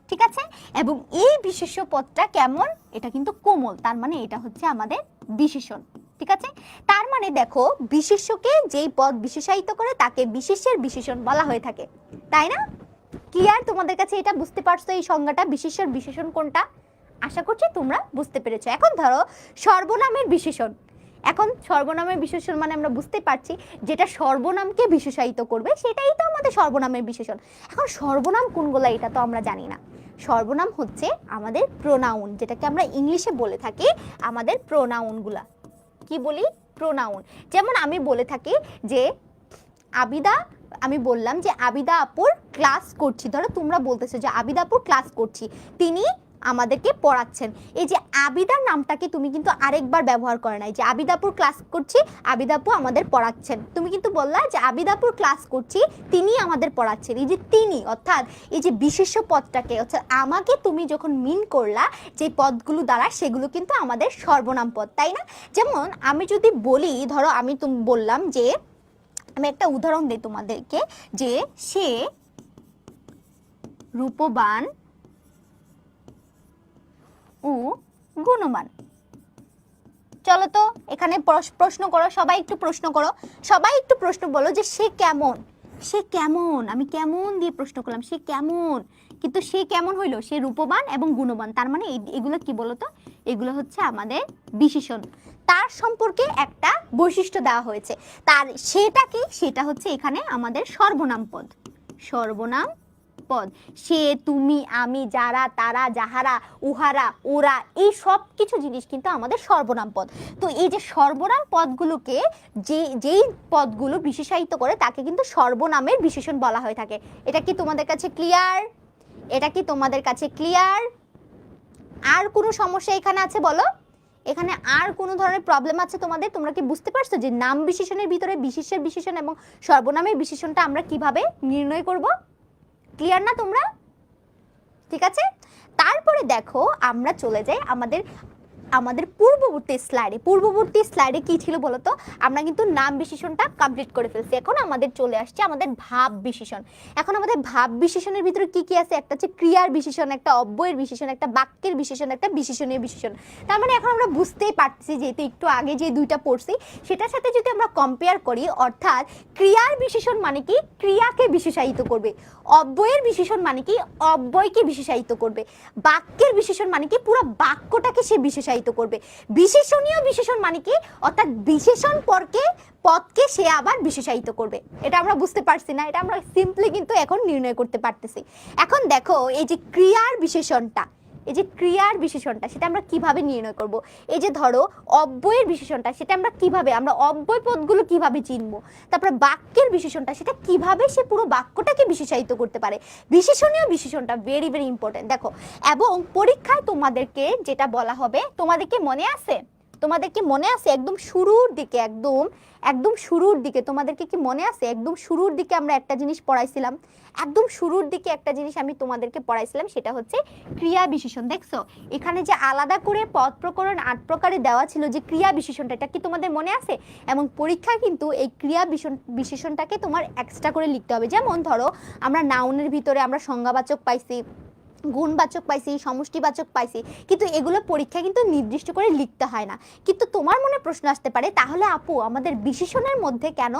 ঠিক আছে? এবং এই বিশেষ্য পদটা কেমন? এটা কিন্তু কোমল, তার মানে এটা হচ্ছে আমাদের বিশেষণ, ঠিক আছে? তার মানে দেখো বিশেষ্যকে যেই পদ বিশেষায়িত করে তাকে বিশেষ্যের বিশেষণ বলা হয়ে থাকে, তাই না? ক্লিয়ার? তোমাদের কাছে এটা বুঝতে পারছো এই সংজ্ঞাটা, বিশেষ্যের বিশেষণ কোনটা? আশা করছি তোমরা বুঝতে পেরেছো। এখন ধরো সর্বনামের বিশেষণ। এখন সর্বনামের বিশেষণ মানে আমরা বুঝতে পারছি যেটা সর্বনামকে বিশেষায়িত করবে সেটাই তো আমাদের সর্বনামের বিশেষণ। এখন সর্বনাম কোনগুলা এটা তো আমরা জানি না। সর্বনাম হচ্ছে আমাদের প্রোনাউন, যেটাকে আমরা ইংলিশে বলে থাকি আমাদের প্রোনাউনগুলা। কি বলি? প্রোনাউন। যেমন আমি বলে থাকি যে আবিদা, আমি বললাম যে আবিদা আপুর ক্লাস করছি, ধরো তোমরা বলতেছো যে আবিদা আপুর ক্লাস করছি, তিনি আমাদেরকে পড়াচ্ছেন। এই যে আবিদার নামটাকে তুমি কিন্তু আরেকবার ব্যবহার করে নাই, যে আবিদা আপুর ক্লাস করছি, আবিদা আপু আমাদের পড়াচ্ছেন। তুমি কিন্তু বললা যে আবিদা আপুর ক্লাস করছি, তিনি আমাদের পড়াচ্ছেন। এই যে তিনি, অর্থাৎ এই যে বিশেষ্য পদটাকে, অর্থাৎ আমাকে তুমি যখন মিন করলা যে পদগুলো দ্বারা, সেগুলো কিন্তু আমাদের সর্বনাম পদ, তাই না? যেমন আমি যদি বলি, ধরো আমি তুমি বললাম যে, আমি একটা উদাহরণ দিই তোমাদেরকে, যে সে রূপবান ও গুণবান। চলো তো এখানে প্রশ্ন করো, সবাই একটু প্রশ্ন করো, সবাই একটু প্রশ্ন বলো যে সে কেমন? সে কেমন? আমি কেমন দিয়ে প্রশ্ন করলাম, সে কেমন, কিন্তু সে কেমন হইলো? সে রূপবান এবং গুণবান। তার মানে এগুলো কি বলতো? এগুলো হচ্ছে আমাদের বিশেষণ। তার সম্পর্কে একটা বৈশিষ্ট্য দেওয়া হয়েছে, তার সেটা কি? সেটা হচ্ছে এখানে আমাদের সর্বনাম পদ। সর্বনাম পদ। সে, তুমি, আমি, যারা, তারা, যাহারা, উহারা, ওরা, এই সব কিছু জিনিস কিন্তু আমাদের সর্বনাম পদ। তো এই যে সর্বনাম পদগুলোকে, যেই পদগুলো বিশেষায়িত করে তাকে কিন্তু সর্বনামের বিশেষণ বলা হয়ে থাকে। এটা কি তোমাদের কাছে ক্লিয়ার? এটা কি তোমাদের কাছে ক্লিয়ার? আর কোনো সমস্যা এখানে আছে বলো? এখানে আর কোনো ধরনের প্রবলেম আছে তোমাদের? তোমরা কি বুঝতে পারছো যে নাম বিশেষণের ভিতরে বিশেষ্যের বিশেষণ এবং সর্বনামের বিশেষণটা আমরা কিভাবে নির্ণয় করব? ক্লিয়ার না তোমরা? ঠিক আছে। তারপরে দেখো আমরা চলে যাই আমাদের আমাদের পূর্ববর্তী স্লাইডে কি ছিল বলতো, আমরা কিন্তু নাম বিশেষণটা কমপ্লিট করে ফেলছি। এখন আমাদের চলে আসছে আমাদের ভাব বিশেষণ। এখন আমাদের ভাব বিশেষণের ভিতরে কি কি আছে, একটা হচ্ছে ক্রিয়ার বিশেষণ, একটা অব্যয়ের বিশেষণ, একটা বাক্যের বিশেষণ, একটা বিশেষণীয় বিশেষণ। তার মানে এখন আমরা বুঝতেই পারছি, যেহেতু একটু আগে যে দুইটা পড়ছি সেটার সাথে যদি আমরা কম্পেয়ার করি, অর্থাৎ ক্রিয়ার বিশেষণ মানে কি ক্রিয়াকে বিশেষায়িত করবে, অব্যয়ের বিশেষণ মানে কি অব্যয়কে বিশেষায়িত করবে, বাক্যের বিশেষণ মানে কি পুরো বাক্যটাকে সে বিশেষায়িত করবে, বিশেষণীয় বিশেষণ মানে কি অর্থাৎ বিশেষণ পদকে সে আবার বিশেষায়িত করবে। এটা আমরা বুঝতে পারছি না? এটা আমরা সিম্পলি কিন্তু এখন নির্ণয় করতে পারতেছি। এখন দেখো এই যে ক্রিয়ার বিশেষণটা, সেটা আমরা কিভাবে নির্ণয় করব? এই যে ধরো অব্যয়ের বিশেষণটা, সেটা আমরা কিভাবে, আমরা অব্যয় পদগুলো কিভাবে চিনবো? তারপরে বাক্যের বিশেষণটা, সেটা কিভাবে সে পুরো বাক্যটাকে বিশেষায়িত করতে পারে। বিশেষণীয় বিশেষণটা ভেরি ভেরি ইম্পর্টেন্ট। দেখো, এবং পরীক্ষায় তোমাদেরকে যেটা বলা হবে, তোমাদেরকে মনে আছে একদম শুরুর দিকে তোমাদেরকে কি মনে আছে একদম শুরুর দিকে আমরা একটা জিনিস পড়াইছিলাম, আমি তোমাদেরকে পড়াইছিলাম, সেটা হচ্ছে ক্রিয়া বিশেষণ। দেখছো এখানে যে আলাদা করে পদ প্রকরণ 8 প্রকারে দেওয়া ছিল যে ক্রিয়া বিশেষণটা, এটা কি তোমাদের মনে আছে? এবং পরীক্ষায় কিন্তু এই ক্রিয়া বিশেষণটাকে তোমার এক্সট্রা করে লিখতে হবে। যেমন ধরো আমরা নাউনের ভিতরে আমরা সংজ্ঞাবাচক পাইছি, গুণবাচক পাইছি, সমষ্টিবাচক পাইছি, কিন্তু এগুলো পরীক্ষা কিন্তু নির্দিষ্ট করে লিখতে হয় না। কিন্তু তোমার মনে প্রশ্ন আসতে পারে, তাহলে আপু আমাদের বিশেষণের মধ্যে কেন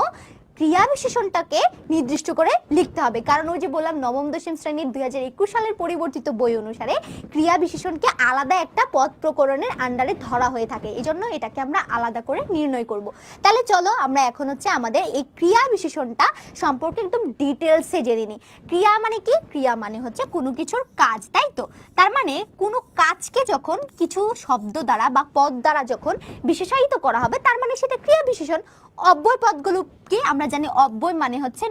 ক্রিয়া বিশেষণটাকে নির্দিষ্ট করে লিখতে হবে? কারণ ওই যে বললাম নবম দশম শ্রেণীর 2021 সালের পরিবর্তিত বই অনুসারে ক্রিয়া বিশেষণকে আলাদা একটা পদ প্রকরণের আন্ডারে ধরা হয়ে থাকে, এজন্য এটাকে আমরা আলাদা করে নির্ণয় করব। তাহলে চলো আমরা এখন হচ্ছে আমাদের এই ক্রিয়া বিশেষণটা সম্পর্কে একদম ডিটেলসে জেনে নিই। ক্রিয়া মানে কি? ক্রিয়া মানে হচ্ছে কোনো কিছুর কাজ, তাই তো? তার মানে কোনো কাজকে যখন কিছু শব্দ দ্বারা বা পদ দ্বারা যখন বিশেষায়িত করা হবে, তার মানে সেটা ক্রিয়া বিশেষণ। অব্যয় পদগুলোকে আমরা জানি, অব্যয় মানে হচ্ছে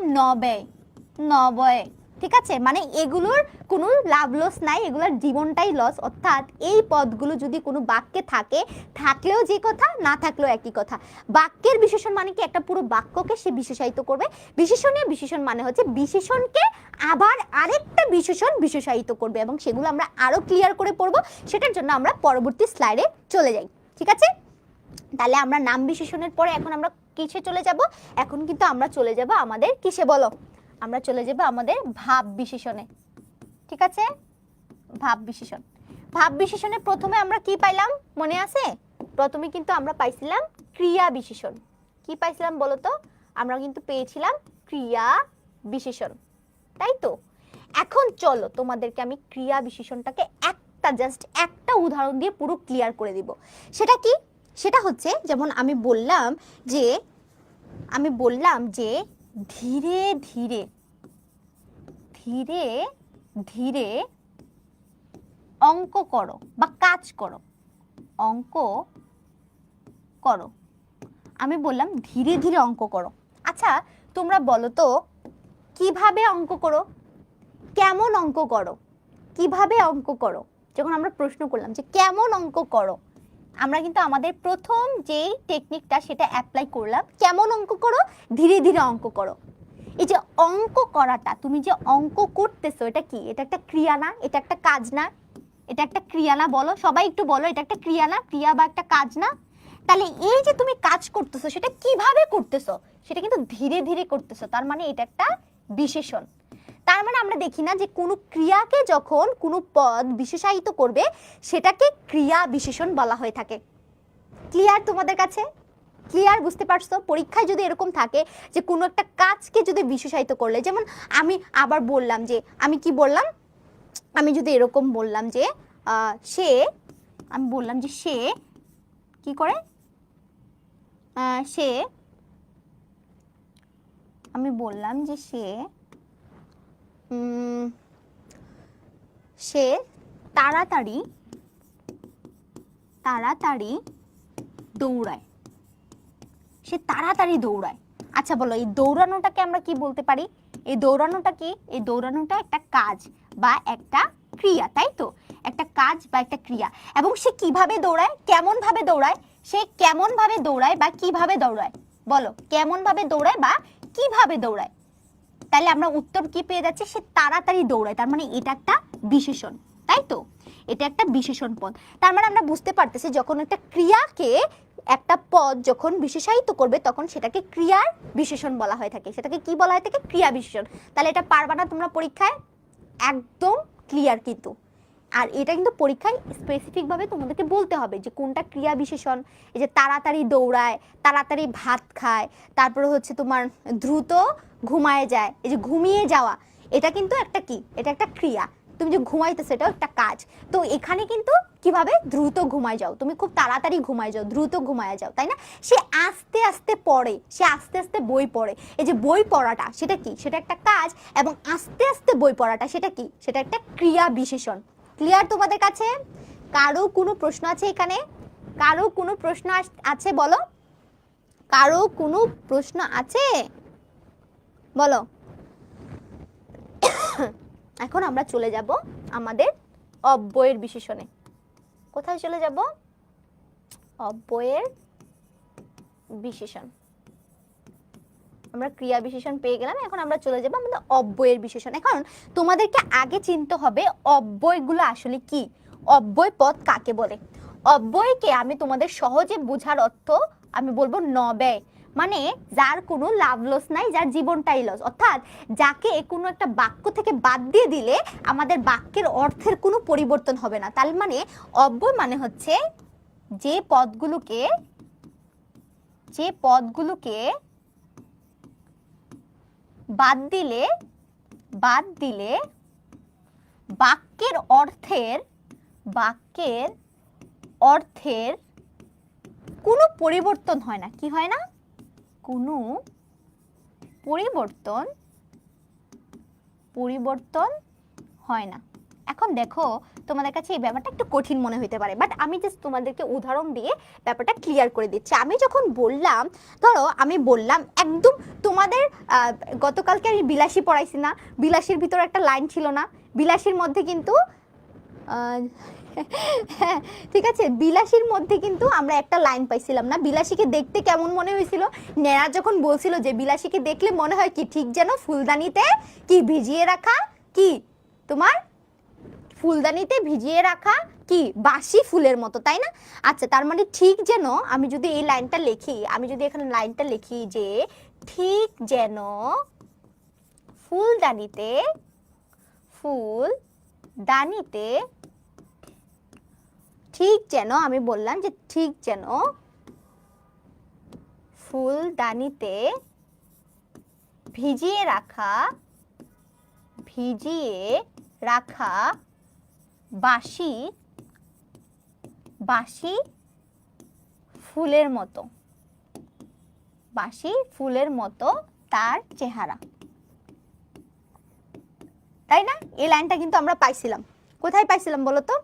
নবয়, ঠিক আছে? মানে এগুলোর কোনো লাভ লস নাই, এগুলোর জীবনটাই লস। অর্থাৎ এই পদগুলো যদি কোনো বাক্যে থাকলেও যে কথা, না থাকলেও একই কথা। বাক্যের বিশেষণ মানে কি একটা পুরো বাক্যকে সে বিশেষায়িত করবে। বিশেষণীয় বিশেষণ মানে হচ্ছে বিশেষণকে আবার আরেকটা বিশেষায়িত করবে, এবং সেগুলো আমরা আরো ক্লিয়ার করে পড়বো। সেটার জন্য আমরা পরবর্তী স্লাইডে চলে যাই, ঠিক আছে? তাহলে আমরা নাম বিশেষণের পরে এখন আমরা কিসে চলে যাব? এখন কিন্তু আমরা চলে যাব আমাদের কিসে বলো? আমরা চলে যাব আমাদের ভাব বিশেষণে, ঠিক আছে? ভাব বিশেষণে প্রথমে আমরা কি পাইলাম মনে আছে? প্রথমে কিন্তু আমরা পাইছিলাম ক্রিয়া বিশেষণ। কি পাইছিলাম বলো তো? আমরা কিন্তু পেয়েছিলাম ক্রিয়া বিশেষণ, তাই তো? এখন চলো তোমাদেরকে আমি ক্রিয়া বিশেষণটাকে জাস্ট একটা উদাহরণ দিয়ে পুরো ক্লিয়ার করে দিব। সেটা কি? সেটা হচ্ছে যেমন আমি বললাম যে ধীরে ধীরে অঙ্ক করো বা কাজ করো, আমি বললাম ধীরে ধীরে অঙ্ক করো। আচ্ছা তোমরা বলো তো কিভাবে অঙ্ক করো, কেমন অঙ্ক করো, কিভাবে অঙ্ক করো? যখন আমরা প্রশ্ন করলাম যে কেমন অঙ্ক করো, আমরা কিন্তু আমাদের প্রথম যেই টেকনিকটা সেটা অ্যাপ্লাই করলাম। কেমন অঙ্ক করো? ধীরে ধীরে অঙ্ক করো। এই যে অঙ্ক করাটা, তুমি যে অঙ্ক করতেছো, এটা কি? এটা একটা ক্রিয়া না? এটা একটা কাজ না? এটা একটা ক্রিয়া না? বলো সবাই, একটু বলো, এটা একটা ক্রিয়া না? ক্রিয়া বা একটা কাজ না? তাহলে এই যে তুমি কাজ করতেছো, সেটা কিভাবে করতেছো? সেটা কিন্তু ধীরে ধীরে করতেছো, তার মানে এটা একটা বিশেষণ। তার মানে আমরা দেখি না যে কোনো ক্রিয়াকে যখন কোনো পদ বিশেষায়িত করবে, সেটাকে ক্রিয়া বিশেষণ বলা হয়ে থাকে। ক্লিয়ার তোমাদের কাছে? ক্লিয়ার? বুঝতে পারছো? পরীক্ষায় যদি এরকম থাকে যে কোনো একটা কাজকে যদি বিশেষায়িত করলে, যেমন আমি আবার বললাম যে, আমি কি বললাম, আমি যদি এরকম বললাম যে সে কি করে, আমি বললাম যে সে তাড়াতাড়ি দৌড়ায়, সে তাড়াতাড়ি দৌড়ায়। আচ্ছা বলো, এই দৌড়ানোটাকে আমরা কি বলতে পারি? এই দৌড়ানোটা কি? এই দৌড়ানোটা একটা কাজ বা একটা ক্রিয়া, তাই তো? একটা কাজ বা একটা ক্রিয়া। এবং সে কিভাবে দৌড়ায়, কেমন ভাবে দৌড়ায়? সে কেমন ভাবে দৌড়ায় বা কিভাবে দৌড়ায়? বলো, কেমন ভাবে দৌড়ায় বা কিভাবে দৌড়ায়? তাহলে আমরা উত্তর কি পেয়ে যাচ্ছি? সে তাড়াতাড়ি দৌড়ায়, তার মানে এটা একটা বিশেষণ, তাই তো? এটা একটা বিশেষণ পদ। তার মানে আমরা বুঝতে পারতেছি যখন একটা ক্রিয়াকে একটা পদ যখন বিশেষায়িত করবে তখন সেটাকে ক্রিয়ার বিশেষণ বলা হয়ে থাকে। সেটাকে কি বলা হয়ে থাকে? ক্রিয়া বিশেষণ। তাহলে এটা পারবা না তোমরা পরীক্ষায়? একদম ক্লিয়ার কিন্তু। আর এটা কিন্তু পরীক্ষায় স্পেসিফিকভাবে তোমাদেরকে বলতে হবে যে কোনটা ক্রিয়া বিশেষণ। এই যে তাড়াতাড়ি দৌড়ায়, তাড়াতাড়ি ভাত খায়, তারপরে হচ্ছে তোমার দ্রুত ঘুমায় যায়, এই যে ঘুমিয়ে যাওয়া, এটা কিন্তু একটা কি? এটা একটা ক্রিয়া। তুমি যে ঘুমাইতেছো এটাও একটা কাজ। তো এখানে কিন্তু কিভাবে? দ্রুত ঘুমায় যাও, তুমি খুব তাড়াতাড়ি ঘুমায় যাও, দ্রুত ঘুমায় যাও, তাই না? সে আস্তে আস্তে পড়ে, সে আস্তে আস্তে বই পড়ে। এই যে বই পড়াটা সেটা কি? সেটা একটা কাজ। এবং আস্তে আস্তে বই পড়াটা সেটা কি? সেটা একটা ক্রিয়া বিশেষণ। ক্লিয়ার তোমাদের কাছে? কারো কোনো প্রশ্ন আছে এখানে? কারো কোনো প্রশ্ন আছে বলো? কারো কোনো প্রশ্ন আছে বলো? এখন আমরা চলে যাব আমাদের অব্যয়ের বিশেষণে। কোথায় চলে যাব? অব্যয়ের বিশেষণ। আমরা ক্রিয়া বিশেষণ পেয়ে গেলাম, এখন আমরা চলে যাব আমাদের অব্যয়ের বিশেষণ। এখন তোমাদেরকে আগে চিনতে হবে অব্যয়গুলো আসলে কি, অব্যয় পদ কাকে বলে। অব্যয়কে আমি তোমাদের সহজে বোঝার অর্থ আমি বলবো নব্যয়, মানে যার কোনো লাভ লস নাই, যার জীবনটাই লস, অর্থাৎ যাকে কোনো একটা বাক্য থেকে বাদ দিয়ে দিলে আমাদের বাক্যের অর্থের কোনো পরিবর্তন হবে না। তার মানে অব্যয় মানে হচ্ছে যে পদগুলোকে বাদ দিলে বাক্যের অর্থের কোনো পরিবর্তন হয় না। কি হয় না? কোনো পরিবর্তন হয় না। এখন দেখো তোমাদের কাছে এই ব্যাপারটা একটু কঠিন মনে হতে পারে, বাট আমি জাস্ট তোমাদেরকে উদাহরণ দিয়ে ব্যাপারটা ক্লিয়ার করে দিচ্ছি। আমি যখন বললাম, ধরো আমি বললাম একদম তোমাদের গতকালকে আমি বিলাসী পড়াইছি না, বিলাসীর ভিতরে একটা লাইন ছিল না, বিলাসীর মধ্যে কিন্তু হ্যাঁ ঠিক আছে, বিলাসীর মধ্যে কিন্তু আমরা একটা লাইন পাইছিলাম না, বিলাসীকে দেখতে কেমন মনে হয়েছিল? নেয়া যখন বলছিল যে বিলাসীকে দেখলে মনে হয় কি, ঠিক যেন ফুলদানিতে কি ভিজিয়ে রাখা, কি তোমার ফুলদানিতে ভিজিয়ে রাখা কি বাসি ফুলের মতো, তাই না? আচ্ছা, তার মানে ঠিক যেন আমি যদি এই লাইনটা লিখি, আমি যদি এখানে লাইনটা লিখি যে ঠিক যেন ফুলদানিতে ঠিক যেন, আমি বললাম যে ঠিক যেন ফুলদানিতে ভিজিয়ে রাখা বাসি ফুলের মতো তার চেহারা, তাই না? এই লাইনটা কিন্তু আমরা পাইছিলাম। কোথায় পাইছিলাম বলো তো?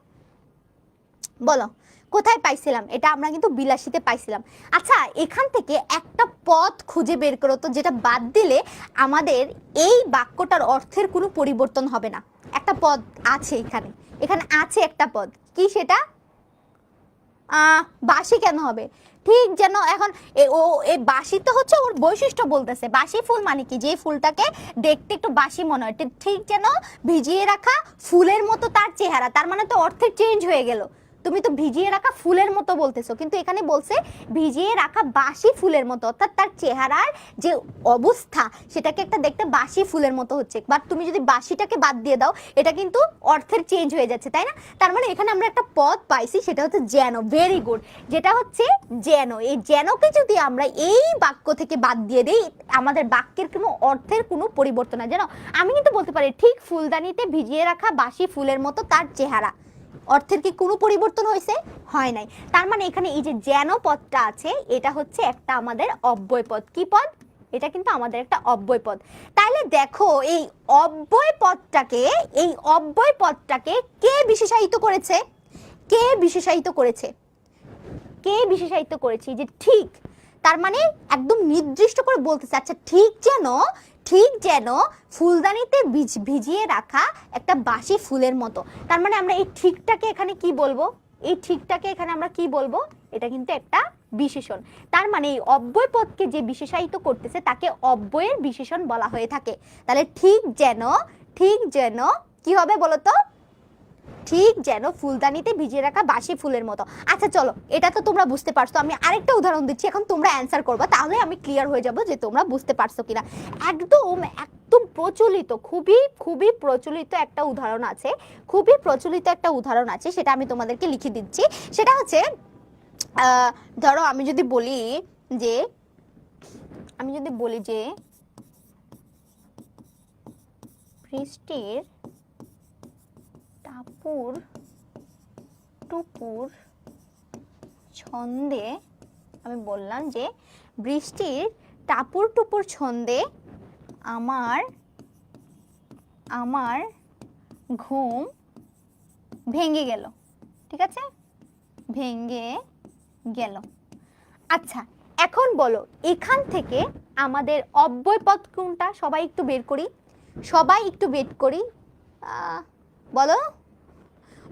বলো কোথায় পাইছিলাম? এটা আমরা কিন্তু বিলাসীতে পাইছিলাম। আচ্ছা, এখান থেকে একটা পদ খুঁজে বের করো তো যেটা বাদ দিলে আমাদের এই বাক্যটার অর্থের কোনো পরিবর্তন হবে না। একটা পদ আছে এখানে আছে একটা পদ, কি সেটা? বাসি কেন হবে? ঠিক যেন, এখন এই বাসি তো হচ্ছে ওর বৈশিষ্ট্য বলতেছে। বাসি ফুল মানে কি? যে ফুলটাকে দেখতে একটু বাসি মনে হয়। ঠিক যেন ভিজিয়ে রাখা ফুলের মতো তার চেহারা, তার মানে তো অর্থের চেঞ্জ হয়ে গেল। তুমি তো ভিজিয়ে রাখা ফুলের মতো বলতেছো, কিন্তু এখানে বলছে ভিজিয়ে রাখা বাসি ফুলের মতো, অর্থাৎ তার চেহারার যে অবস্থা সেটাকে একটা দেখতে বাসি ফুলের মতো হচ্ছে। বাট তুমি যদি বাসিটাকে বাদ দিয়ে দাও, এটা কিন্তু অর্থের চেঞ্জ হয়ে যাচ্ছে, তাই না? তার মানে এখানে আমরা একটা পদ পাইছি, সেটা হচ্ছে যেন। ভেরি গুড, যেটা হচ্ছে যেন। এই যেনকে যদি আমরা এই বাক্য থেকে বাদ দিয়ে দিই, আমাদের বাক্যের কোনো অর্থের কোনো পরিবর্তন হয়। যেন আমি কিন্তু বলতে পারি ঠিক ফুলদানিতে ভিজিয়ে রাখা বাসি ফুলের মতো তার চেহারা, অর্থের কি কোনো পরিবর্তন হয়েছে? হয় নাই। তার মানে এখানে এই যে যেন পদটা আছে, এটা হচ্ছে একটা আমাদের অব্যয় পদ। কি পদ? এটা কিন্তু আমাদের একটা অব্যয় পদ। তাহলে দেখো এই অব্যয় পদটাকে কে বিশেষায়িত করেছে? যে ঠিক, তার মানে একদম নির্দিষ্ট করে বলতেছে, আচ্ছা ঠিক যেন ফুলদানিতে ভিজিয়ে রাখা একটা বাসি ফুলের মতো। তার মানে আমরা এই ঠিকটাকে এখানে কি বলবো? আমরা কি বলবো? এটা কিন্তু একটা বিশেষণ। তার মানে এই অব্যয় পদকে যে বিশেষায়িত করতেছে তাকে অব্যয়ের বিশেষণ বলা হয়ে থাকে। তাহলে ঠিক যেন কি হবে বলো তো? ঠিক যেন ফুলদানিতে ভিজিয়ে রাখা বাসি ফুলের মতো। আচ্ছা চলো, এটা তো তোমরা বুঝতে পারছো। আমি আরেকটা উদাহরণ দিচ্ছি, এখন তোমরা অ্যান্সার করবা, তাহলে আমি ক্লিয়ার হয়ে যাব যে তোমরা বুঝতে পারছো কিনা। একদম একদম প্রচলিত, খুবই খুবই প্রচলিত একটা উদাহরণ আছে, খুবই প্রচলিত একটা উদাহরণ আছে, সেটা আমি তোমাদেরকে লিখে দিচ্ছি। সেটা হচ্ছে ধরো আমি যদি বলি যে বৃষ্টির টাপুর টুপুর ছন্দে, আমি বললাম যে বৃষ্টির টাপুর টুপুর ছন্দে আমার আমার ঘুম ভেঙে গেল। ঠিক আছে, ভেঙে গেল। আচ্ছা এখন বলো এখান থেকে আমাদের অব্যয় পদ কোনটা? সবাই একটু বের করি, সবাই একটু বের করি। বলো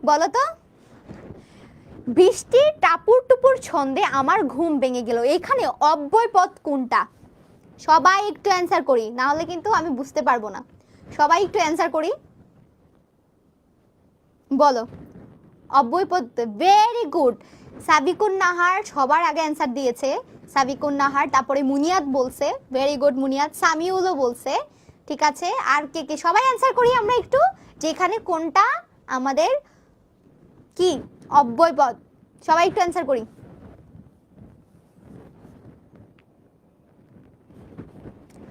বলো তো, বৃষ্টির টাপুর টুপুর ছন্দে আমার ঘুম ভেঙে গেল, এখানে অব্যয় পদ কোনটা? সবাই একটু অ্যান্সার করি, না হলে কিন্তু আমি বুঝতে পারবো না। সবাই একটু অ্যান্সার করি, বলো অব্যয় পদ। ভেরি গুড, সাবিকুন নাহার সবার আগে অ্যান্সার দিয়েছে। সাবিকুন নাহার, তারপরে মুনিয়াত বলছে, ভেরি গুড মুনিয়াত। সামিউলও বলছে। ঠিক আছে, আর কে কে? সবাই অ্যান্সার করি আমরা একটু, যে এখানে কোনটা আমাদের কি অব্যয় পদ। সবাই একটু অ্যান্সার করি।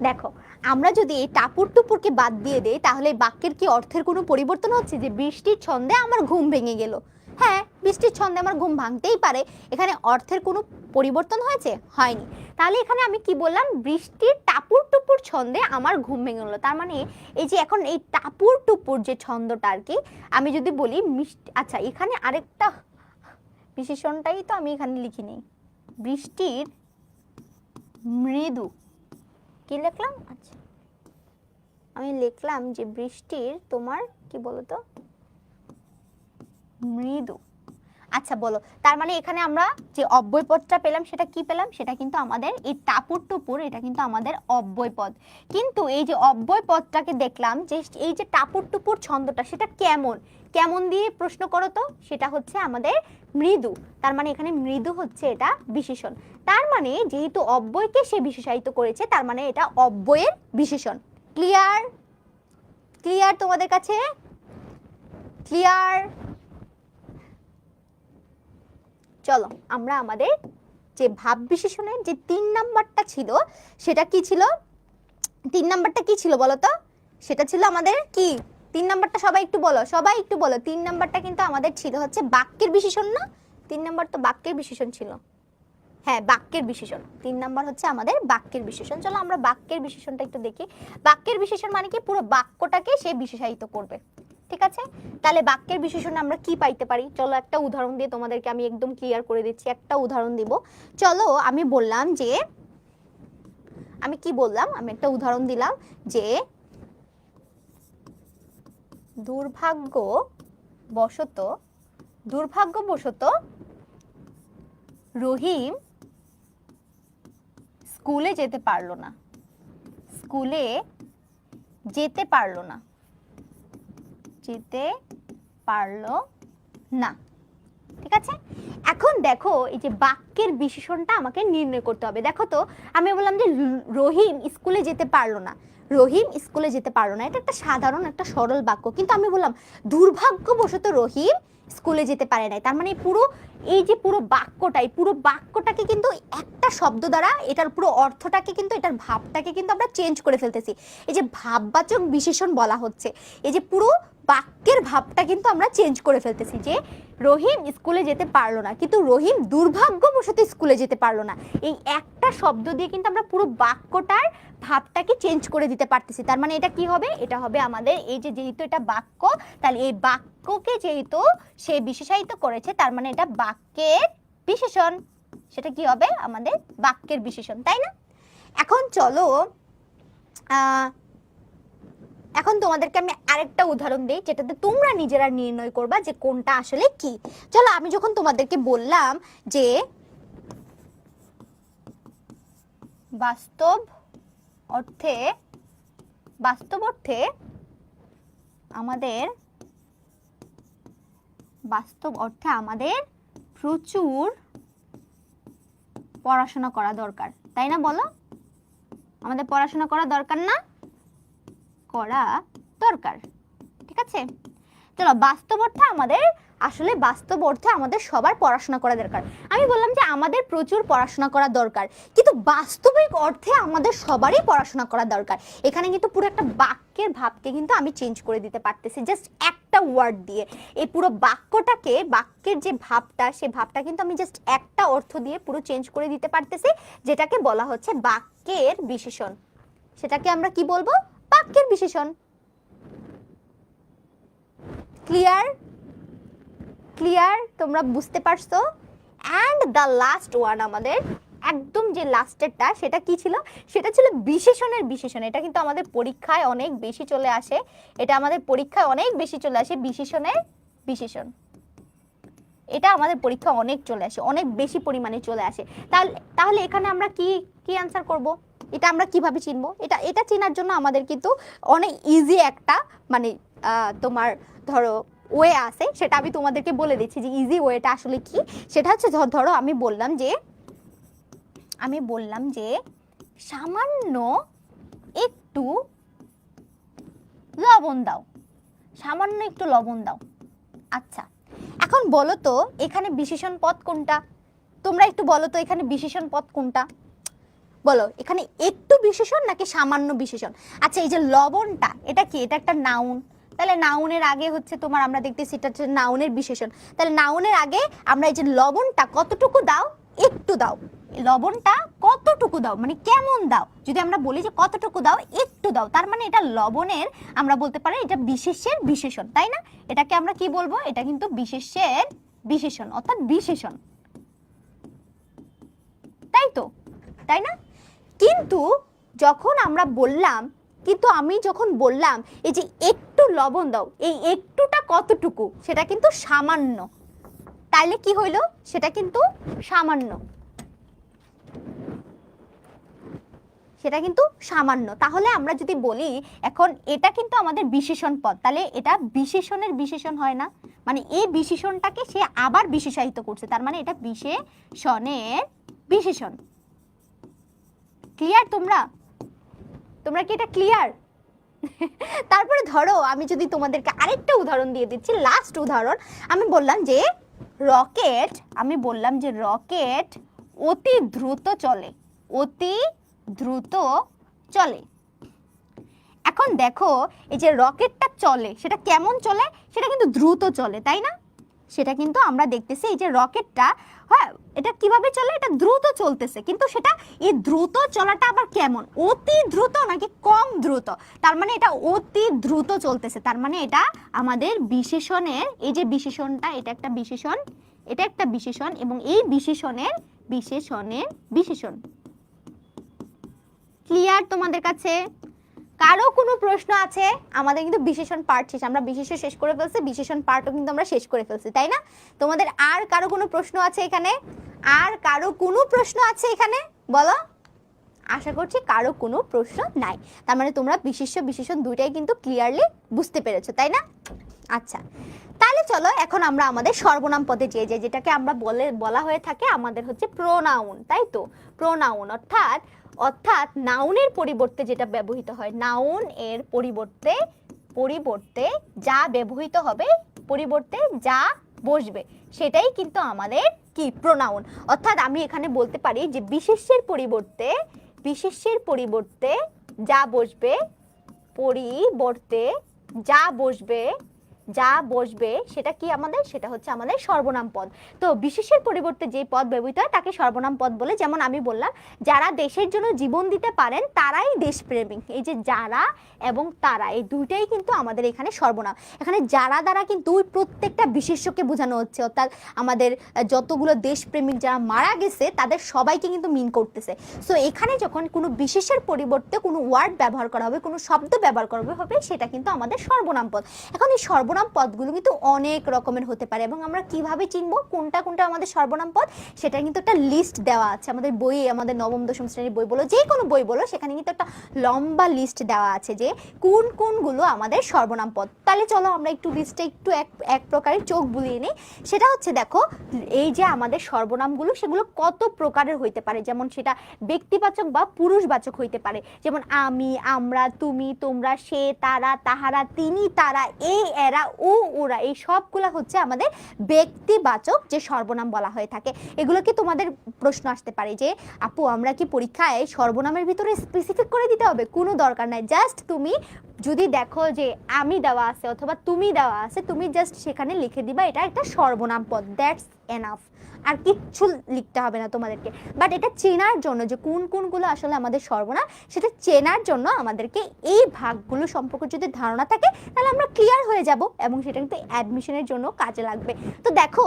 দেখো আমরা যদি এই টাপুর টুপুরকে বাদ দিয়ে দেই, তাহলে বাক্যের কি অর্থের কোনো পরিবর্তন হচ্ছে? যে বৃষ্টির ছন্দে আমার ঘুম ভেঙে গেল, হ্যাঁ বৃষ্টির ছন্দে আমার ঘুম ভাঙতেই পারে, এখানে অর্থের কোনো পরিবর্তন হয়েছে? হয়নি। তাহলে এখানে আমি কি বললাম? বৃষ্টির টাপুর টুপুর ছন্দে আমার ঘুম ভেঙে গেল। তার মানে এই যে এখন এই টাপুর টুপুর যে ছন্দটা আর কি, আমি যদি বলি আচ্ছা এখানে আরেকটা বিশেষণটাই তো আমি এখানে লিখি নেই, বৃষ্টির মৃদু, কি লিখলাম? আচ্ছা আমি লিখলাম যে বৃষ্টির তোমার কি বলতো মৃদু। আচ্ছা বলো, তার মানে এখানে আমরা যে অব্যয় পদটা পেলাম সেটা কি পেলাম? সেটা কিন্তু আমাদের এই টাপুর টুপুর, এটা কিন্তু আমাদের অব্যয় পদ। কিন্তু এই যে অব্যয় পদটাকে দেখলাম যে এই যে টাপুর টুপুর ছন্দটা সেটা কেমন, কেমন দিয়ে প্রশ্ন করো তো? সেটা হচ্ছে আমাদের মৃদু। তার মানে এখানে মৃদু হচ্ছে এটা বিশেষণ। তার মানে যেহেতু অব্যয়কে সে বিশেষায়িত করেছে, তার মানে এটা অব্যয়ের বিশেষণ। ক্লিয়ার? ক্লিয়ার তোমাদের কাছে? ক্লিয়ার? চলো আমরা আমাদের যে ভাব বিশেষণের যে 3 নাম্বারটা ছিল সেটা কি ছিল? 3 নাম্বারটা কি ছিল বলো তো? সেটা ছিল আমাদের কি? 3 নাম্বারটা সবাই একটু বলো, সবাই একটু বলো। 3 নাম্বারটা কিন্তু আমাদের ছিল হচ্ছে বাক্যের বিশেষণ না? 3 নাম্বার তো বাক্যের বিশেষণ ছিল। হ্যাঁ বাক্যের বিশেষণ, 3 নাম্বার হচ্ছে আমাদের বাক্যের বিশেষণ। চলো আমরা বাক্যের বিশেষণটা একটু দেখি। বাক্যের বিশেষণ মানে কি? পুরো বাক্যটাকে সে বিশেষায়িত করবে। ঠিক আছে, তাহলে বাক্যের বিশেষণ আমরা কি পাইতে পারি? চলো একটা উদাহরণ দিয়ে তোমাদেরকে আমি একদম ক্লিয়ার করে দিচ্ছি। একটা উদাহরণ দিব। চলো আমি বললাম যে, আমি কি বললাম? আমি একটা উদাহরণ দিলাম যে দুর্ভাগ্যবশত রহিম স্কুলে যেতে পারলো না। স্কুলে যেতে পারলো না, যেতে পারলো না। ঠিক আছে, এখন দেখো এই যে বাক্যের বিশেষণটা আমাকে নির্ণয় করতে হবে। দেখো তো আমি বললাম যে রহিম স্কুলে যেতে পারলো না, রহিম স্কুলে যেতে পারলো না, এটা একটা সাধারণ একটা সরল বাক্য। কিন্তু আমি বললাম দুর্ভাগ্যবশত রহিম স্কুলে যেতে পারে নাই। তার মানে পুরো এই যে পুরো বাক্যটাই, পুরো বাক্যটাকে কিন্তু একটা শব্দ দ্বারা এটার পুরো অর্থটাকে কিন্তু, এটার ভাবটাকে কিন্তু আমরা চেঞ্জ করে ফেলতেছি। এই যে ভাববাচক বিশেষণ বলা হচ্ছে, এই যে পুরো বাক্যের ভাবটা কিন্তু আমরা চেঞ্জ করে ফেলতেছি। যে রহিম স্কুলে যেতে পারলো না, কিন্তু রহিম দুর্ভাগ্যবশত স্কুলে যেতে পারলো না, এই একটা শব্দ দিয়ে কিন্তু আমরা পুরো বাক্যটার ভাবটাকে চেঞ্জ করে দিতে পারতেছি। তার মানে এটা কি হবে? এটা হবে আমাদের এই যে যেহেতু এটা বাক্য, তাহলে এই বাক্যকে যেহেতু সে বিশেষায়িত করেছে, তার মানে এটা বাক্যের বিশেষণ। সেটা কি হবে? আমাদের বাক্যের বিশেষণ, তাই না? এখন চলো এখন তোমাদেরকে আমি আরেকটা উদাহরণ দিই, যেটাতে তোমরা নিজেরা নির্ণয় করবা যে কোনটা আসলে কি। চলো আমি যখন তোমাদেরকে বললাম যে বাস্তব অর্থে আমাদের বাস্তব অর্থে আমাদের প্রচুর পড়াশোনা করা দরকার, তাই না? বলো, আমাদের পড়াশোনা করা দরকার না? করা দরকার, ঠিক আছে। চলো, বাস্তব অর্থে আমাদের, আসলে বাস্তব অর্থে আমাদের সবার পড়াশোনা করা দরকার। আমি বললাম যে আমাদের প্রচুর পড়াশোনা করা দরকার, কিন্তু বাস্তবিক অর্থে আমাদের সবারই পড়াশোনা করা দরকার। এখানে কিন্তু পুরো একটা বাক্যের ভাবকে কিন্তু আমি চেঞ্জ করে দিতে পারতেছি জাস্ট একটা ওয়ার্ড দিয়ে। এই পুরো বাক্যটাকে, বাক্যের যে ভাবটা, সেই ভাবটা কিন্তু আমি জাস্ট একটা অর্থ দিয়ে পুরো চেঞ্জ করে দিতে পারতেছি, যেটাকে বলা হচ্ছে বাক্যের বিশেষণ। সেটাকে আমরা কি বলবো? বাক্যের বিশেষণ। ক্লিয়ার? ক্লিয়ার? তোমরা বুঝতে পারছো? অ্যান্ড দ্য লাস্ট ওয়ান, আমাদের একদম যে লাস্টেরটা, সেটা কি ছিল? সেটা ছিল বিশেষণের বিশেষণ। এটা কিন্তু আমাদের পরীক্ষায় অনেক বেশি চলে আসে, এটা আমাদের পরীক্ষায় অনেক বেশি চলে আসে, বিশেষণের বিশেষণ। এটা আমাদের পরীক্ষা অনেক চলে আসে, অনেক বেশি পরিমাণে চলে আসে। তাহলে এখানে আমরা কি কি অ্যান্সার করব? এটা আমরা কিভাবে চিনবো? এটা চেনার জন্য আমাদের কিন্তু অনেক ইজি একটা মানে তোমার ধরো ওয়ে আছে, সেটা আমি তোমাদেরকে বলে দিচ্ছি যে ইজি ওয়েটা আসলে কি। সেটা হচ্ছে ধরো আমি বললাম যে সামান্য একটু লবণ দাও, সামান্য একটু লবণ দাও। আচ্ছা, এখন বলো তো এখানে বিশেষণ পদ কোনটা? তোমরা একটু বলো তো এখানে বিশেষণ পদ কোনটা? বলো, এখানে একটু বিশেষণ নাকি সামান্য বিশেষণ? আচ্ছা, এই যে লবণটা, এটা কি? এটা একটা নাউন, তাহলে নাউনের আগে হচ্ছে তোমার, আমরা দেখতেছি এটা হচ্ছে নাউনের বিশেষণ। তাহলে নাউনের আগে আমরা এই যে লবণটা কতটুকু দাও? একটু দাও। লবণটা কতটুকু দাও মানে কেমন দাও? যদি আমরা বলি যে কতটুকু দাও, একটু দাও, তার মানে এটা লবণের, আমরা বলতে পারি এটা বিশেষ্যের বিশেষণ, তাই না? এটাকে আমরা কি বলবো? এটা কিন্তু বিশেষ্যের বিশেষণ, অর্থাৎ বিশেষণ, তাই তো, তাই না? কিন্তু যখন আমরা বললাম, কিন্তু আমি যখন বললাম এই যে একটু লবণ দাও, এই একটুটা কতটুকু? সেটা কিন্তু সামান্য। তাইলে কি হইল? সেটা কিন্তু সামান্য, সেটা কিন্তু সামান্য। তাহলে আমরা যদি বলি এখন এটা কিন্তু আমাদের বিশেষণ পদ, তাহলে এটা বিশেষণের বিশেষণ হয় না? মানে এই বিশেষণটাকে সে আবার বিশেষায়িত করছে, তার মানে এটা বিশেষণের বিশেষণ। ক্লিয়ার? তোমরা কি এটা ক্লিয়ার? তারপরে ধরো আমি যদি তোমাদেরকে আরেকটা উদাহরণ দিয়ে দিচ্ছি, লাস্ট উদাহরণ। আমি বললাম যে রকেট অতি দ্রুত চলে, অতি দ্রুত চলে। এখন দেখো এই যে রকেটটা চলে, সেটা কেমন চলে? সেটা কিন্তু দ্রুত চলে, তাই না? সেটা কিন্তু আমরা দেখতেছি এই যে রকেটটা, হ্যাঁ, এটা কিভাবে চলে? এটা দ্রুত চলতেছে, কিন্তু সেটা এই দ্রুত চলাটা আবার কেমন? অতি দ্রুত নাকি কম দ্রুত? তার মানে এটা অতি দ্রুত চলতেছে, তার মানে এটা আমাদের বিশেষণের, এই যে বিশেষণটা, এটা একটা বিশেষণ, এটা একটা বিশেষণ, এবং এই বিশেষণের বিশেষণ। ক্লিয়ার তোমাদের কাছে? কারো কোনো প্রশ্ন আছে? আমাদের কিন্তু বিশেষণ পার্ট শেষ, আমরা বিশেষণ শেষ করে ফেলছি, বিশেষণ পার্টও কিন্তু আমরা শেষ করে ফেলছি, তাই না? তোমাদের আর কারো কোনো প্রশ্ন আছে এখানে? আর কারো কোনো প্রশ্ন আছে এখানে? বলো। আশা করছি কারো কোনো প্রশ্ন নাই। তার মানে তোমরা বিশেষণ দুইটাই কিন্তু ক্লিয়ারলি বুঝতে পেরেছো, তাই না? আচ্ছা, তাহলে চলো এখন আমরা আমাদের সর্বনাম পদে যেয়ে যাই, যেটাকে আমরা বলা হয়ে থাকে আমাদের হচ্ছে প্রোনাউন, তাই তো? প্রোনাউন অর্থাৎ নাউনের পরিবর্তে যেটা ব্যবহৃত হয়, নাউন এর পরিবর্তে যা ব্যবহৃত হবে, পরিবর্তে যা বসবে, সেটাই কিন্তু আমাদের কি? প্রোনাউন। অর্থাৎ আমি এখানে বলতে পারি যে বিশেষ্যের পরিবর্তে যা বসবে, যা বসবে সেটা কি আমাদের? সেটা হচ্ছে আমাদের সর্বনাম পদ। তো বিশেষ্যের পরিবর্তে যে পদ ব্যবহৃত হয় তাকে সর্বনাম পদ বলে। যেমন আমি বললাম, যারা দেশের জন্য জীবন দিতে পারেন তারাই দেশপ্রেমিক। এই যে যারা এবং তারা, এই দুইটাই কিন্তু আমাদের এখানে সর্বনাম। এখানে যারা দ্বারা কিন্তু প্রত্যেকটা বিশেষ্যকে বোঝানো হচ্ছে, অর্থাৎ আমাদের যতগুলো দেশপ্রেমিক যারা মারা গেছে তাদের সবাইকে কিন্তু মিন করতেছে। সো এখানে যখন কোনো বিশেষের পরিবর্তে কোনো ওয়ার্ড ব্যবহার করা হবে, কোনো শব্দ ব্যবহার করা হবে, সেটা কিন্তু আমাদের সর্বনাম পদ। এখন এই সর্বনাম সর্বনাম পদগুলো কিন্তু অনেক রকমের হতে পারে এবং আমরা কিভাবে চিনবো কোনটা কোনটা আমাদের সর্বনাম পদ সেটা কিন্তু একটা লিস্ট দেওয়া আছে আমাদের বইয়ে, আমাদের নবম দশম শ্রেণীর বই বলো যে কোনো বই বলো সেখানে কিন্তু একটা লম্বা লিস্ট দেওয়া আছে যে কোন কোনগুলো আমাদের সর্বনাম পদ। তাহলে চলো আমরা একটু লিস্টে একটু এক প্রকারের চোখ বুলিয়ে নিই। সেটা হচ্ছে দেখো এই যে আমাদের সর্বনামগুলো সেগুলো কত প্রকারের হইতে পারে, যেমন সেটা ব্যক্তিবাচক বা পুরুষবাচক হইতে পারে, যেমন আমি, আমরা, তুমি, তোমরা, সে, তারা, তাহারা, তিনি, তারা, এই, এরা, ও, ওরা, এই সবগুলা হচ্ছে আমাদের ব্যক্তিবাচক যে সর্বনাম বলা হয়ে থাকে। এগুলো কি তোমাদের প্রশ্ন আসতে পারে যে আপু আমরা কি পরীক্ষায় সর্বনামের ভিতরে স্পেসিফিক করে দিতে হবে? কোনো দরকার নাই, জাস্ট তুমি যদি দেখো যে আমি দেওয়া আছে অথবা তুমি দেওয়া আছে, তুমি জাস্ট সেখানে লিখে দিবা এটা একটা সর্বনাম পদ, দ্যাটস এনাফ। আর কিচ্ছু লিখতে হবে না তোমাদেরকে। বাট এটা চেনার জন্য যে কোন কোনগুলো আসলে আমাদের সর্বনাম সেটা চেনার জন্য আমাদেরকে এই ভাগগুলো সম্পর্কে যদি ধারণা থাকে তাহলে আমরা ক্লিয়ার হয়ে যাব এবং সেটা কিন্তু অ্যাডমিশনের জন্য কাজে লাগবে। তো দেখো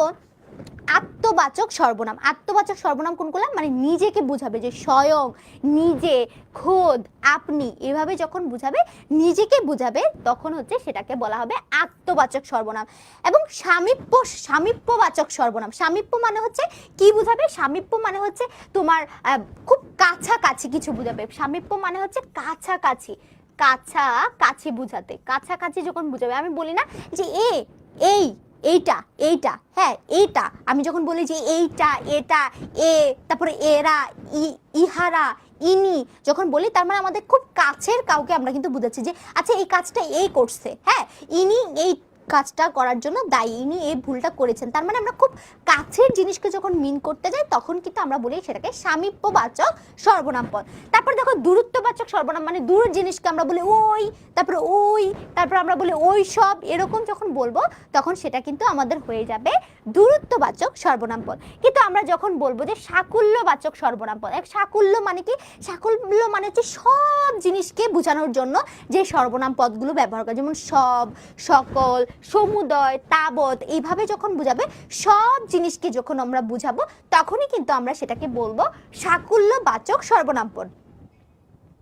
আত্মবাচক সর্বনাম, আত্মবাচক সর্বনাম কোনগুলো? মানে নিজেকে বুঝাবে, যে স্বয়ং, নিজে, খোদ, আপনি, এভাবে যখন বুঝাবে, নিজেকে বুঝাবে, তখন হচ্ছে সেটাকে বলা হবে আত্মবাচক সর্বনাম। এবং সামীপ্যবাচক সর্বনাম, সামীপ্য মানে হচ্ছে কি বুঝাবে? সামীপ্য মানে হচ্ছে তোমার খুব কাছাকাছি কিছু বুঝাবে। সামীপ্য মানে হচ্ছে কাছাকাছি, কাছাকাছি বুঝাতে, কাছাকাছি যখন বুঝাবে। আমি বলি না যে এইটা এইটা, হ্যাঁ এইটা, আমি যখন বলি যে এইটা, এটা, তারপরে এরা, ইহারা, ইনি যখন বলি তার মানে আমাদের খুব কাছের কাউকে আমরা কিন্তু বুঝাচ্ছি যে আচ্ছা এই কাজটা এই করছে, হ্যাঁ ইনি এই কাজটা করার জন্য দায়ী, ইনি এই ভুলটা করেছেন। তার মানে আমরা খুব কাছের জিনিসকে যখন মিন করতে যাই তখন কিন্তু আমরা বলি সেটাকে সামীপ্যবাচক সর্বনাম পদ। তারপর দেখো দূরত্ববাচক সর্বনাম, মানে দূরের জিনিসকে আমরা বলি ওই, তারপর আমরা বলি ওই সব, এরকম যখন বলবো তখন সেটা কিন্তু আমাদের হয়ে যাবে দূরত্ববাচক সর্বনাম পদ। কিন্তু আমরা যখন বলবো যে সাকুল্যবাচক সর্বনাম পদ, সাকুল্য মানে কি? সাকুল্য মানে হচ্ছে সব জিনিসকে বোঝানোর জন্য যে সর্বনাম পদগুলো ব্যবহার করে, যেমন সব, সকল, সমুদয়, তাবৎ, এইভাবে যখন বুঝাবে সব জিনিসকে যখন আমরা বুঝাবো তখনই কিন্তু আমরা সেটাকে বলবো সাকুল্যবাচক সর্বনাম পদ।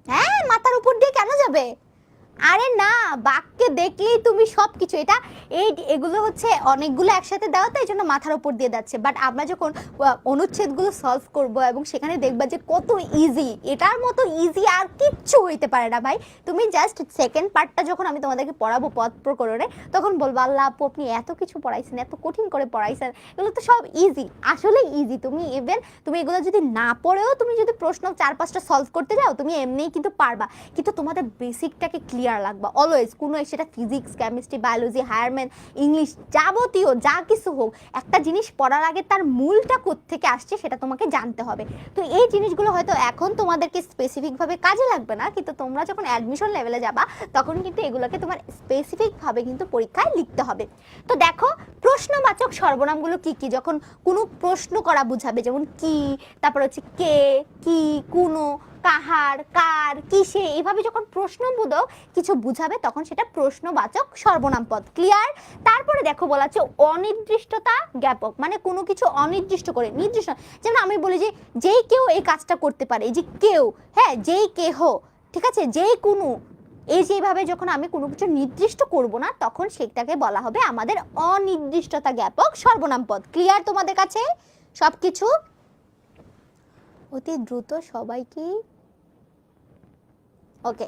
হ্যাঁ, মাথার উপর দিয়ে কেন যাবে? আরে না, বাক্যে দেখলেই তুমি সবকিছু, এটা এগুলো হচ্ছে অনেকগুলো একসাথে দেওয়া তো এই জন্য মাথার উপর দিয়ে যাচ্ছে। বাট আমরা যখন অনুচ্ছেদগুলো সলভ করব এবং সেখানে দেখবা যে কত ইজি, এটার মতো ইজি আর কিচ্ছু হইতে পারে না ভাই। তুমি জাস্ট সেকেন্ড পার্টটা যখন আমি তোমাদেরকে পড়াবো পদ প্রকরণে তখন বলবো আল্লাহ আপু আপনি এত কিছু পড়াইছেন, এত কঠিন করে পড়াইছেন, এগুলো তো সব ইজি, আসলে ইজি। তুমি তুমি এগুলো যদি না পড়েও তুমি যদি প্রশ্ন 4-5টা সলভ করতে যাও তুমি এমনিই কিন্তু পারবা, কিন্তু তোমাদের বেসিকটাকে ক্লিয়ার লাগবে অলওয়েজ। কোনো সেটা physics, chemistry, biology, higher math, English, যাবতীয় যা কিছু হোক, একটা জিনিস পড়ার আগে তার মূলটা কোত্থেকে আসছে সেটা তোমাকে জানতে হবে। তো এই জিনিসগুলো হয়তো এখন তোমাদেরকে স্পেসিফিকভাবে কাজে লাগবে না, কিন্তু তোমরা যখন অ্যাডমিশন লেভেলে যাবা তখন কিন্তু এগুলোকে তোমার স্পেসিফিকভাবে কিন্তু পরীক্ষায় লিখতে হবে। তো দেখো প্রশ্নবাচক সর্বনামগুলো কি কি? যখন কোনো প্রশ্ন করা বুঝাবে, যেমন কি, তারপর হচ্ছে কে, কি, কোনো, কাহার, কার, কিসে, এইভাবে যখন প্রশ্নবোধক কিছু বুঝাবে তখন সেটা প্রশ্নবাচক সর্বনাম পদ। ক্লিয়ার? তারপরে দেখো বলা আছে অনির্দিষ্টতা জ্ঞাপক, মানে কোনো কিছু অনির্দিষ্ট করে নির্দিষ্ট, যেমন আমি বলি যে যেই কেউ এই কাজটা করতে পারে, এই যে কেউ, হ্যাঁ যেই কেহ, ঠিক আছে, যেই কোনো, এই যেভাবে যখন আমি কোনো কিছু নির্দিষ্ট করব না তখন সেটাকে বলা হবে আমাদের অনির্দিষ্টতা জ্ঞাপক সর্বনাম পদ। ক্লিয়ার তোমাদের কাছে সবকিছু? অতি দ্রুত সবাইকে, ওকে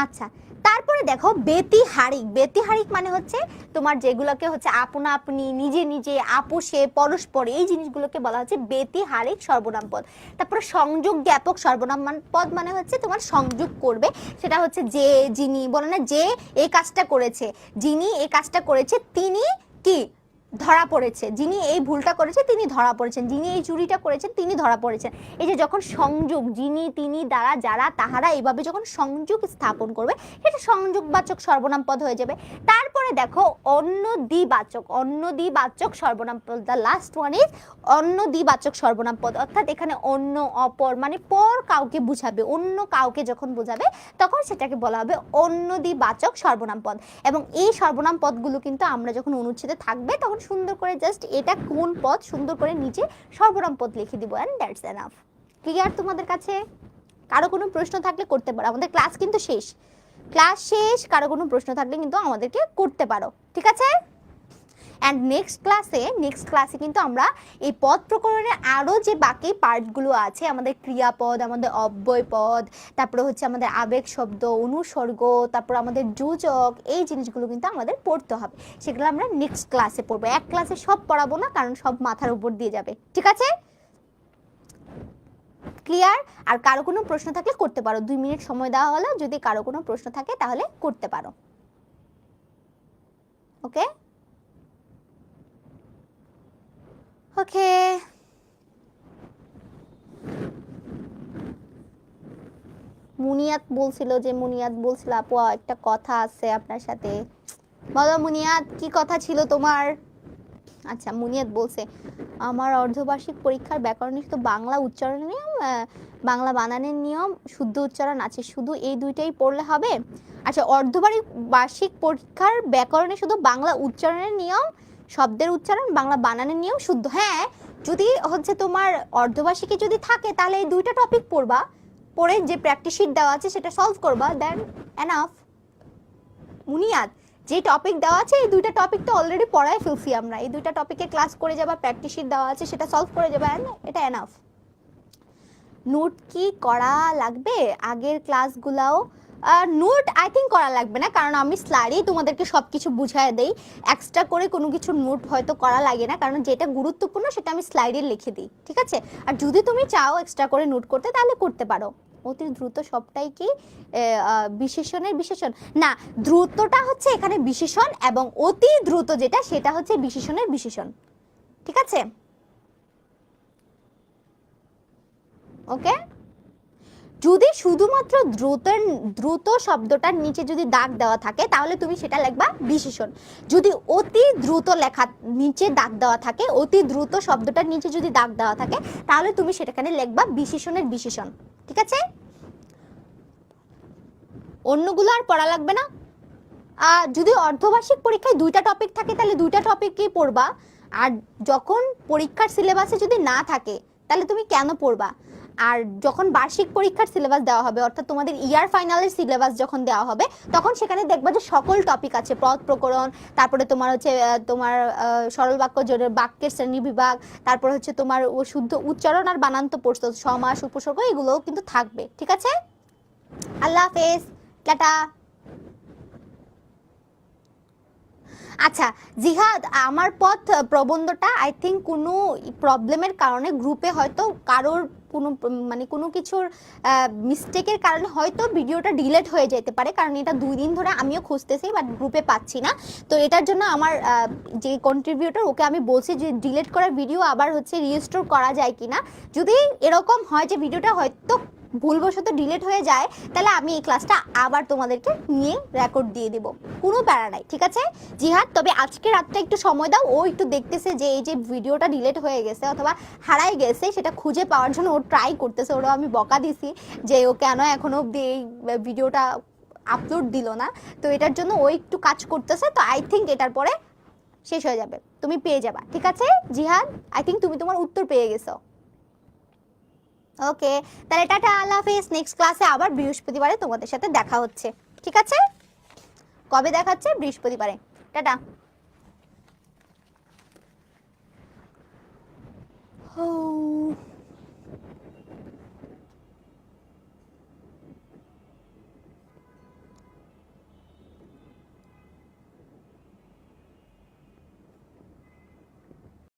আচ্ছা। তারপরে দেখো ব্যতিহারিক, ব্যতিহারিক মানে হচ্ছে তোমার যেগুলোকে হচ্ছে আপনা আপনি, নিজে নিজে, আপোষে, পরস্পরে, এই জিনিসগুলোকে বলা হচ্ছে ব্যতিহারিক সর্বনাম পদ। তারপরে সংযোগ জ্ঞাপক সর্বনাম পদ মানে হচ্ছে তোমার সংযোগ করবে, সেটা হচ্ছে যে, যিনি, বলে না যে এই কাজটা করেছে, যিনি এই কাজটা করেছে তিনি কি ধরা পড়েছে, যিনি এই ভুলটা করেছে তিনি ধরা পড়েছেন, যিনি এই চুরিটা করেছেন তিনি ধরা পড়েছেন। এই যে যখন সংযোগ, যিনি, তিনি, দ্বারা, যারা, তাহারা, এইভাবে যখন সংযোগ স্থাপন করবে এটা সংযোগবাচক সর্বনাম পদ হয়ে যাবে। তারপরে দেখো অন্যদিবাচক, অন্যদিবাচক সর্বনাম পদ, দ্য লাস্ট ওয়ান ইজ অন্যদিবাচক সর্বনাম পদ, অর্থাৎ এখানে অন্য, অপর, মানে পর কাউকে বুঝাবে, অন্য কাউকে যখন বোঝাবে তখন সেটাকে বলা হবে অন্যদিবাচক সর্বনাম পদ। এবং এই সর্বনাম পদগুলো কিন্তু আমরা যখন অনুচ্ছেদে থাকবে তখন সুন্দর করে জাস্ট এটা কোন পদ সুন্দর করে নিচে সর্বনাম পদ লিখে দিব, এন্ড দ্যাটস এনাফ। ক্লিয়ার তোমাদের কাছে? কারো কোনো প্রশ্ন থাকলে করতে পারো, আমাদের ক্লাস কিন্তু শেষ, ক্লাস শেষ, কারো কোনো প্রশ্ন থাকলে কিন্তু আমাদেরকে করতে পারো, ঠিক আছে? অ্যান্ড নেক্সট ক্লাসে কিন্তু আমরা এই পদ প্রকরণের আরও যে বাকি পার্টগুলো আছে, আমাদের ক্রিয়াপদ, আমাদের অব্যয় পদ, তারপরে হচ্ছে আমাদের আবেগ শব্দ, অনুসর্গ, তারপর আমাদের যোজক, এই জিনিসগুলো কিন্তু আমাদের পড়তে হবে। সেগুলো আমরা নেক্সট ক্লাসে পড়বো। এক ক্লাসে সব পড়াবো না, কারণ সব মাথার উপর দিয়ে যাবে, ঠিক আছে? ক্লিয়ার? আর কারো কোনো প্রশ্ন থাকলে করতে পারো, 2 মিনিট সময় দেওয়া হলো, যদি কারো কোনো প্রশ্ন থাকে তাহলে করতে পারো। ওকে ওকে, মুনিয়াত বলছিল আপু একটা কথা আছে আপনার সাথে। বলো মুনিয়াত, কি কথা ছিল তোমার? আচ্ছা, মুনিয়াত বলছে আমার অর্ধবার্ষিক পরীক্ষার ব্যাকরণে শুধু বাংলা উচ্চারণের নিয়ম, বাংলা বানানের নিয়ম, শুদ্ধ উচ্চারণ আছে, শুধু এই দুইটাই পড়লে হবে? আচ্ছা, বার্ষিক পরীক্ষার ব্যাকরণে শুধু বাংলা উচ্চারণের নিয়ম, শব্দের উচ্চারণ, বাংলা বানানের নিয়ম, শুদ্ধ, হ্যাঁ। যদি হচ্ছে তোমার অর্ধবার্ষিকী যদি থাকে তাহলে এই দুইটা টপিক পড়বা, পড়ে যে প্র্যাকটিস শিট দেওয়া আছে সেটা সলভ করবা, দেন এনাফ। মুনিয়াত, যে টপিক দেওয়া আছে এই দুইটা টপিক তো অলরেডি পড়ায় ফেলছি আমরা, এই দুইটা টপিকে ক্লাস করে যাবা, প্র্যাকটিস শিট দেওয়া আছে সেটা সলভ করে যাবা, এটা এনাফ। নোট কি করা লাগবে আগের ক্লাসগুলাও? নোট আই থিঙ্ক করা লাগবে না, কারণ আমি স্লাইডেই তোমাদেরকে সব কিছু বুঝায় দেই, এক্সট্রা করে কোনো কিছু নোট হয়তো করা লাগে না, কারণ যেটা গুরুত্বপূর্ণ সেটা আমি স্লাইডে লিখে দিই, ঠিক আছে? আর যদি তুমি চাও এক্সট্রা করে নোট করতে তাহলে করতে পারো। অতি দ্রুত সবটাই কি বিশেষণের বিশেষণ না, দ্রুতটা হচ্ছে এখানে বিশেষণ, এবং অতি দ্রুত যেটা সেটা হচ্ছে বিশেষণের বিশেষণ, ঠিক আছে? ওকে, যদি শুধুমাত্র দ্রুত শব্দটার নিচে যদি দাগ দেওয়া থাকে তাহলে তুমি সেটা লিখবা বিশেষণ। যদি অতি দ্রুত লেখা নিচে দাগ দেওয়া থাকে, অতি দ্রুত শব্দটার নিচে যদি দাগ দেওয়া থাকে তাহলে তুমি সেটাখানে লিখবা বিশেষণের বিশেষণ, ঠিক আছে? অন্যগুলো আর পড়া লাগবে না। যদি অর্ধবার্ষিক পরীক্ষায় দুইটা টপিক থাকে তাহলে দুইটা টপিকই পড়বা, আর যখন পরীক্ষার সিলেবাসে যদি না থাকে তাহলে তুমি কেন পড়বা? আর যখন বার্ষিক পরীক্ষার সিলেবাস দেওয়া হবে, অর্থাৎ তোমাদের ইয়ার ফাইনালের সিলেবাস যখন দেওয়া হবে, তখন সেখানে দেখবা যে সকল টপিক আছে, পদ প্রকরণ, তারপরে তোমার হচ্ছে তোমার সরল বাক্য জোড়ের বাক্যের শ্রেণী বিভাগ, তারপর হচ্ছে তোমার শুদ্ধ উচ্চারণ আর বানান্ত প্রস্তুত, সমাস, উপসর্গ, এগুলোও কিন্তু থাকবে, ঠিক আছে? আল্লাহ হাফেজ, টাটা। আচ্ছা জিহাদ, আমার পথ প্রবন্ধটা আই থিঙ্ক কোনো প্রবলেমের কারণে গ্রুপে হয়তো কারোর কোনো কিছুর মিস্টেকের কারণে হয়তো ভিডিওটা ডিলিট হয়ে যেতে পারে, কারণ এটা 2 দিন ধরে আমিও খুঁজতেছি বাট গ্রুপে পাচ্ছি না। তো এটার জন্য আমার যে কন্ট্রিবিউটর, ওকে আমি বলছি যে ডিলিট করা ভিডিও আবার হচ্ছে রিস্টোর করা যায় কিনা। যদি এরকম হয় যে ভিডিওটা হয়তো ভুলবশত ডিলিট হয়ে যায়, তাহলে আমি এই ক্লাসটা আবার তোমাদেরকে নিয়ে রেকর্ড দিয়ে দেব, কোনো প্যারা নাই, ঠিক আছে জিহাদ? তবে আজকে রাতটা একটু সময় দাও, ও একটু দেখতেছে যে এই যে ভিডিওটা ডিলিট হয়ে গেছে অথবা হারাই গেছে সেটা খুঁজে পাওয়ার জন্য ও ট্রাই করতেছে। ওরা আমি বকা দিছি যে ও কেন এখনো অব্দি এই ভিডিওটা আপলোড দিল না, তো এটার জন্য ও একটু কাজ করতেছে। তো আই থিঙ্ক এটার পরে শেষ হয়ে যাবে, তুমি পেয়ে যাবা, ঠিক আছে জিহাদ? আই থিঙ্ক তুমি তোমার উত্তর পেয়ে গেছো। ওকে, তাহলে টাটা, আল্লাহ হাফেজ। নেক্সট ক্লাসে আবার বৃহস্পতিবারে তোমাদের সাথে দেখা হচ্ছে, ঠিক আছে? কবে দেখা হচ্ছে? বৃহস্পতিবারে। টাটা।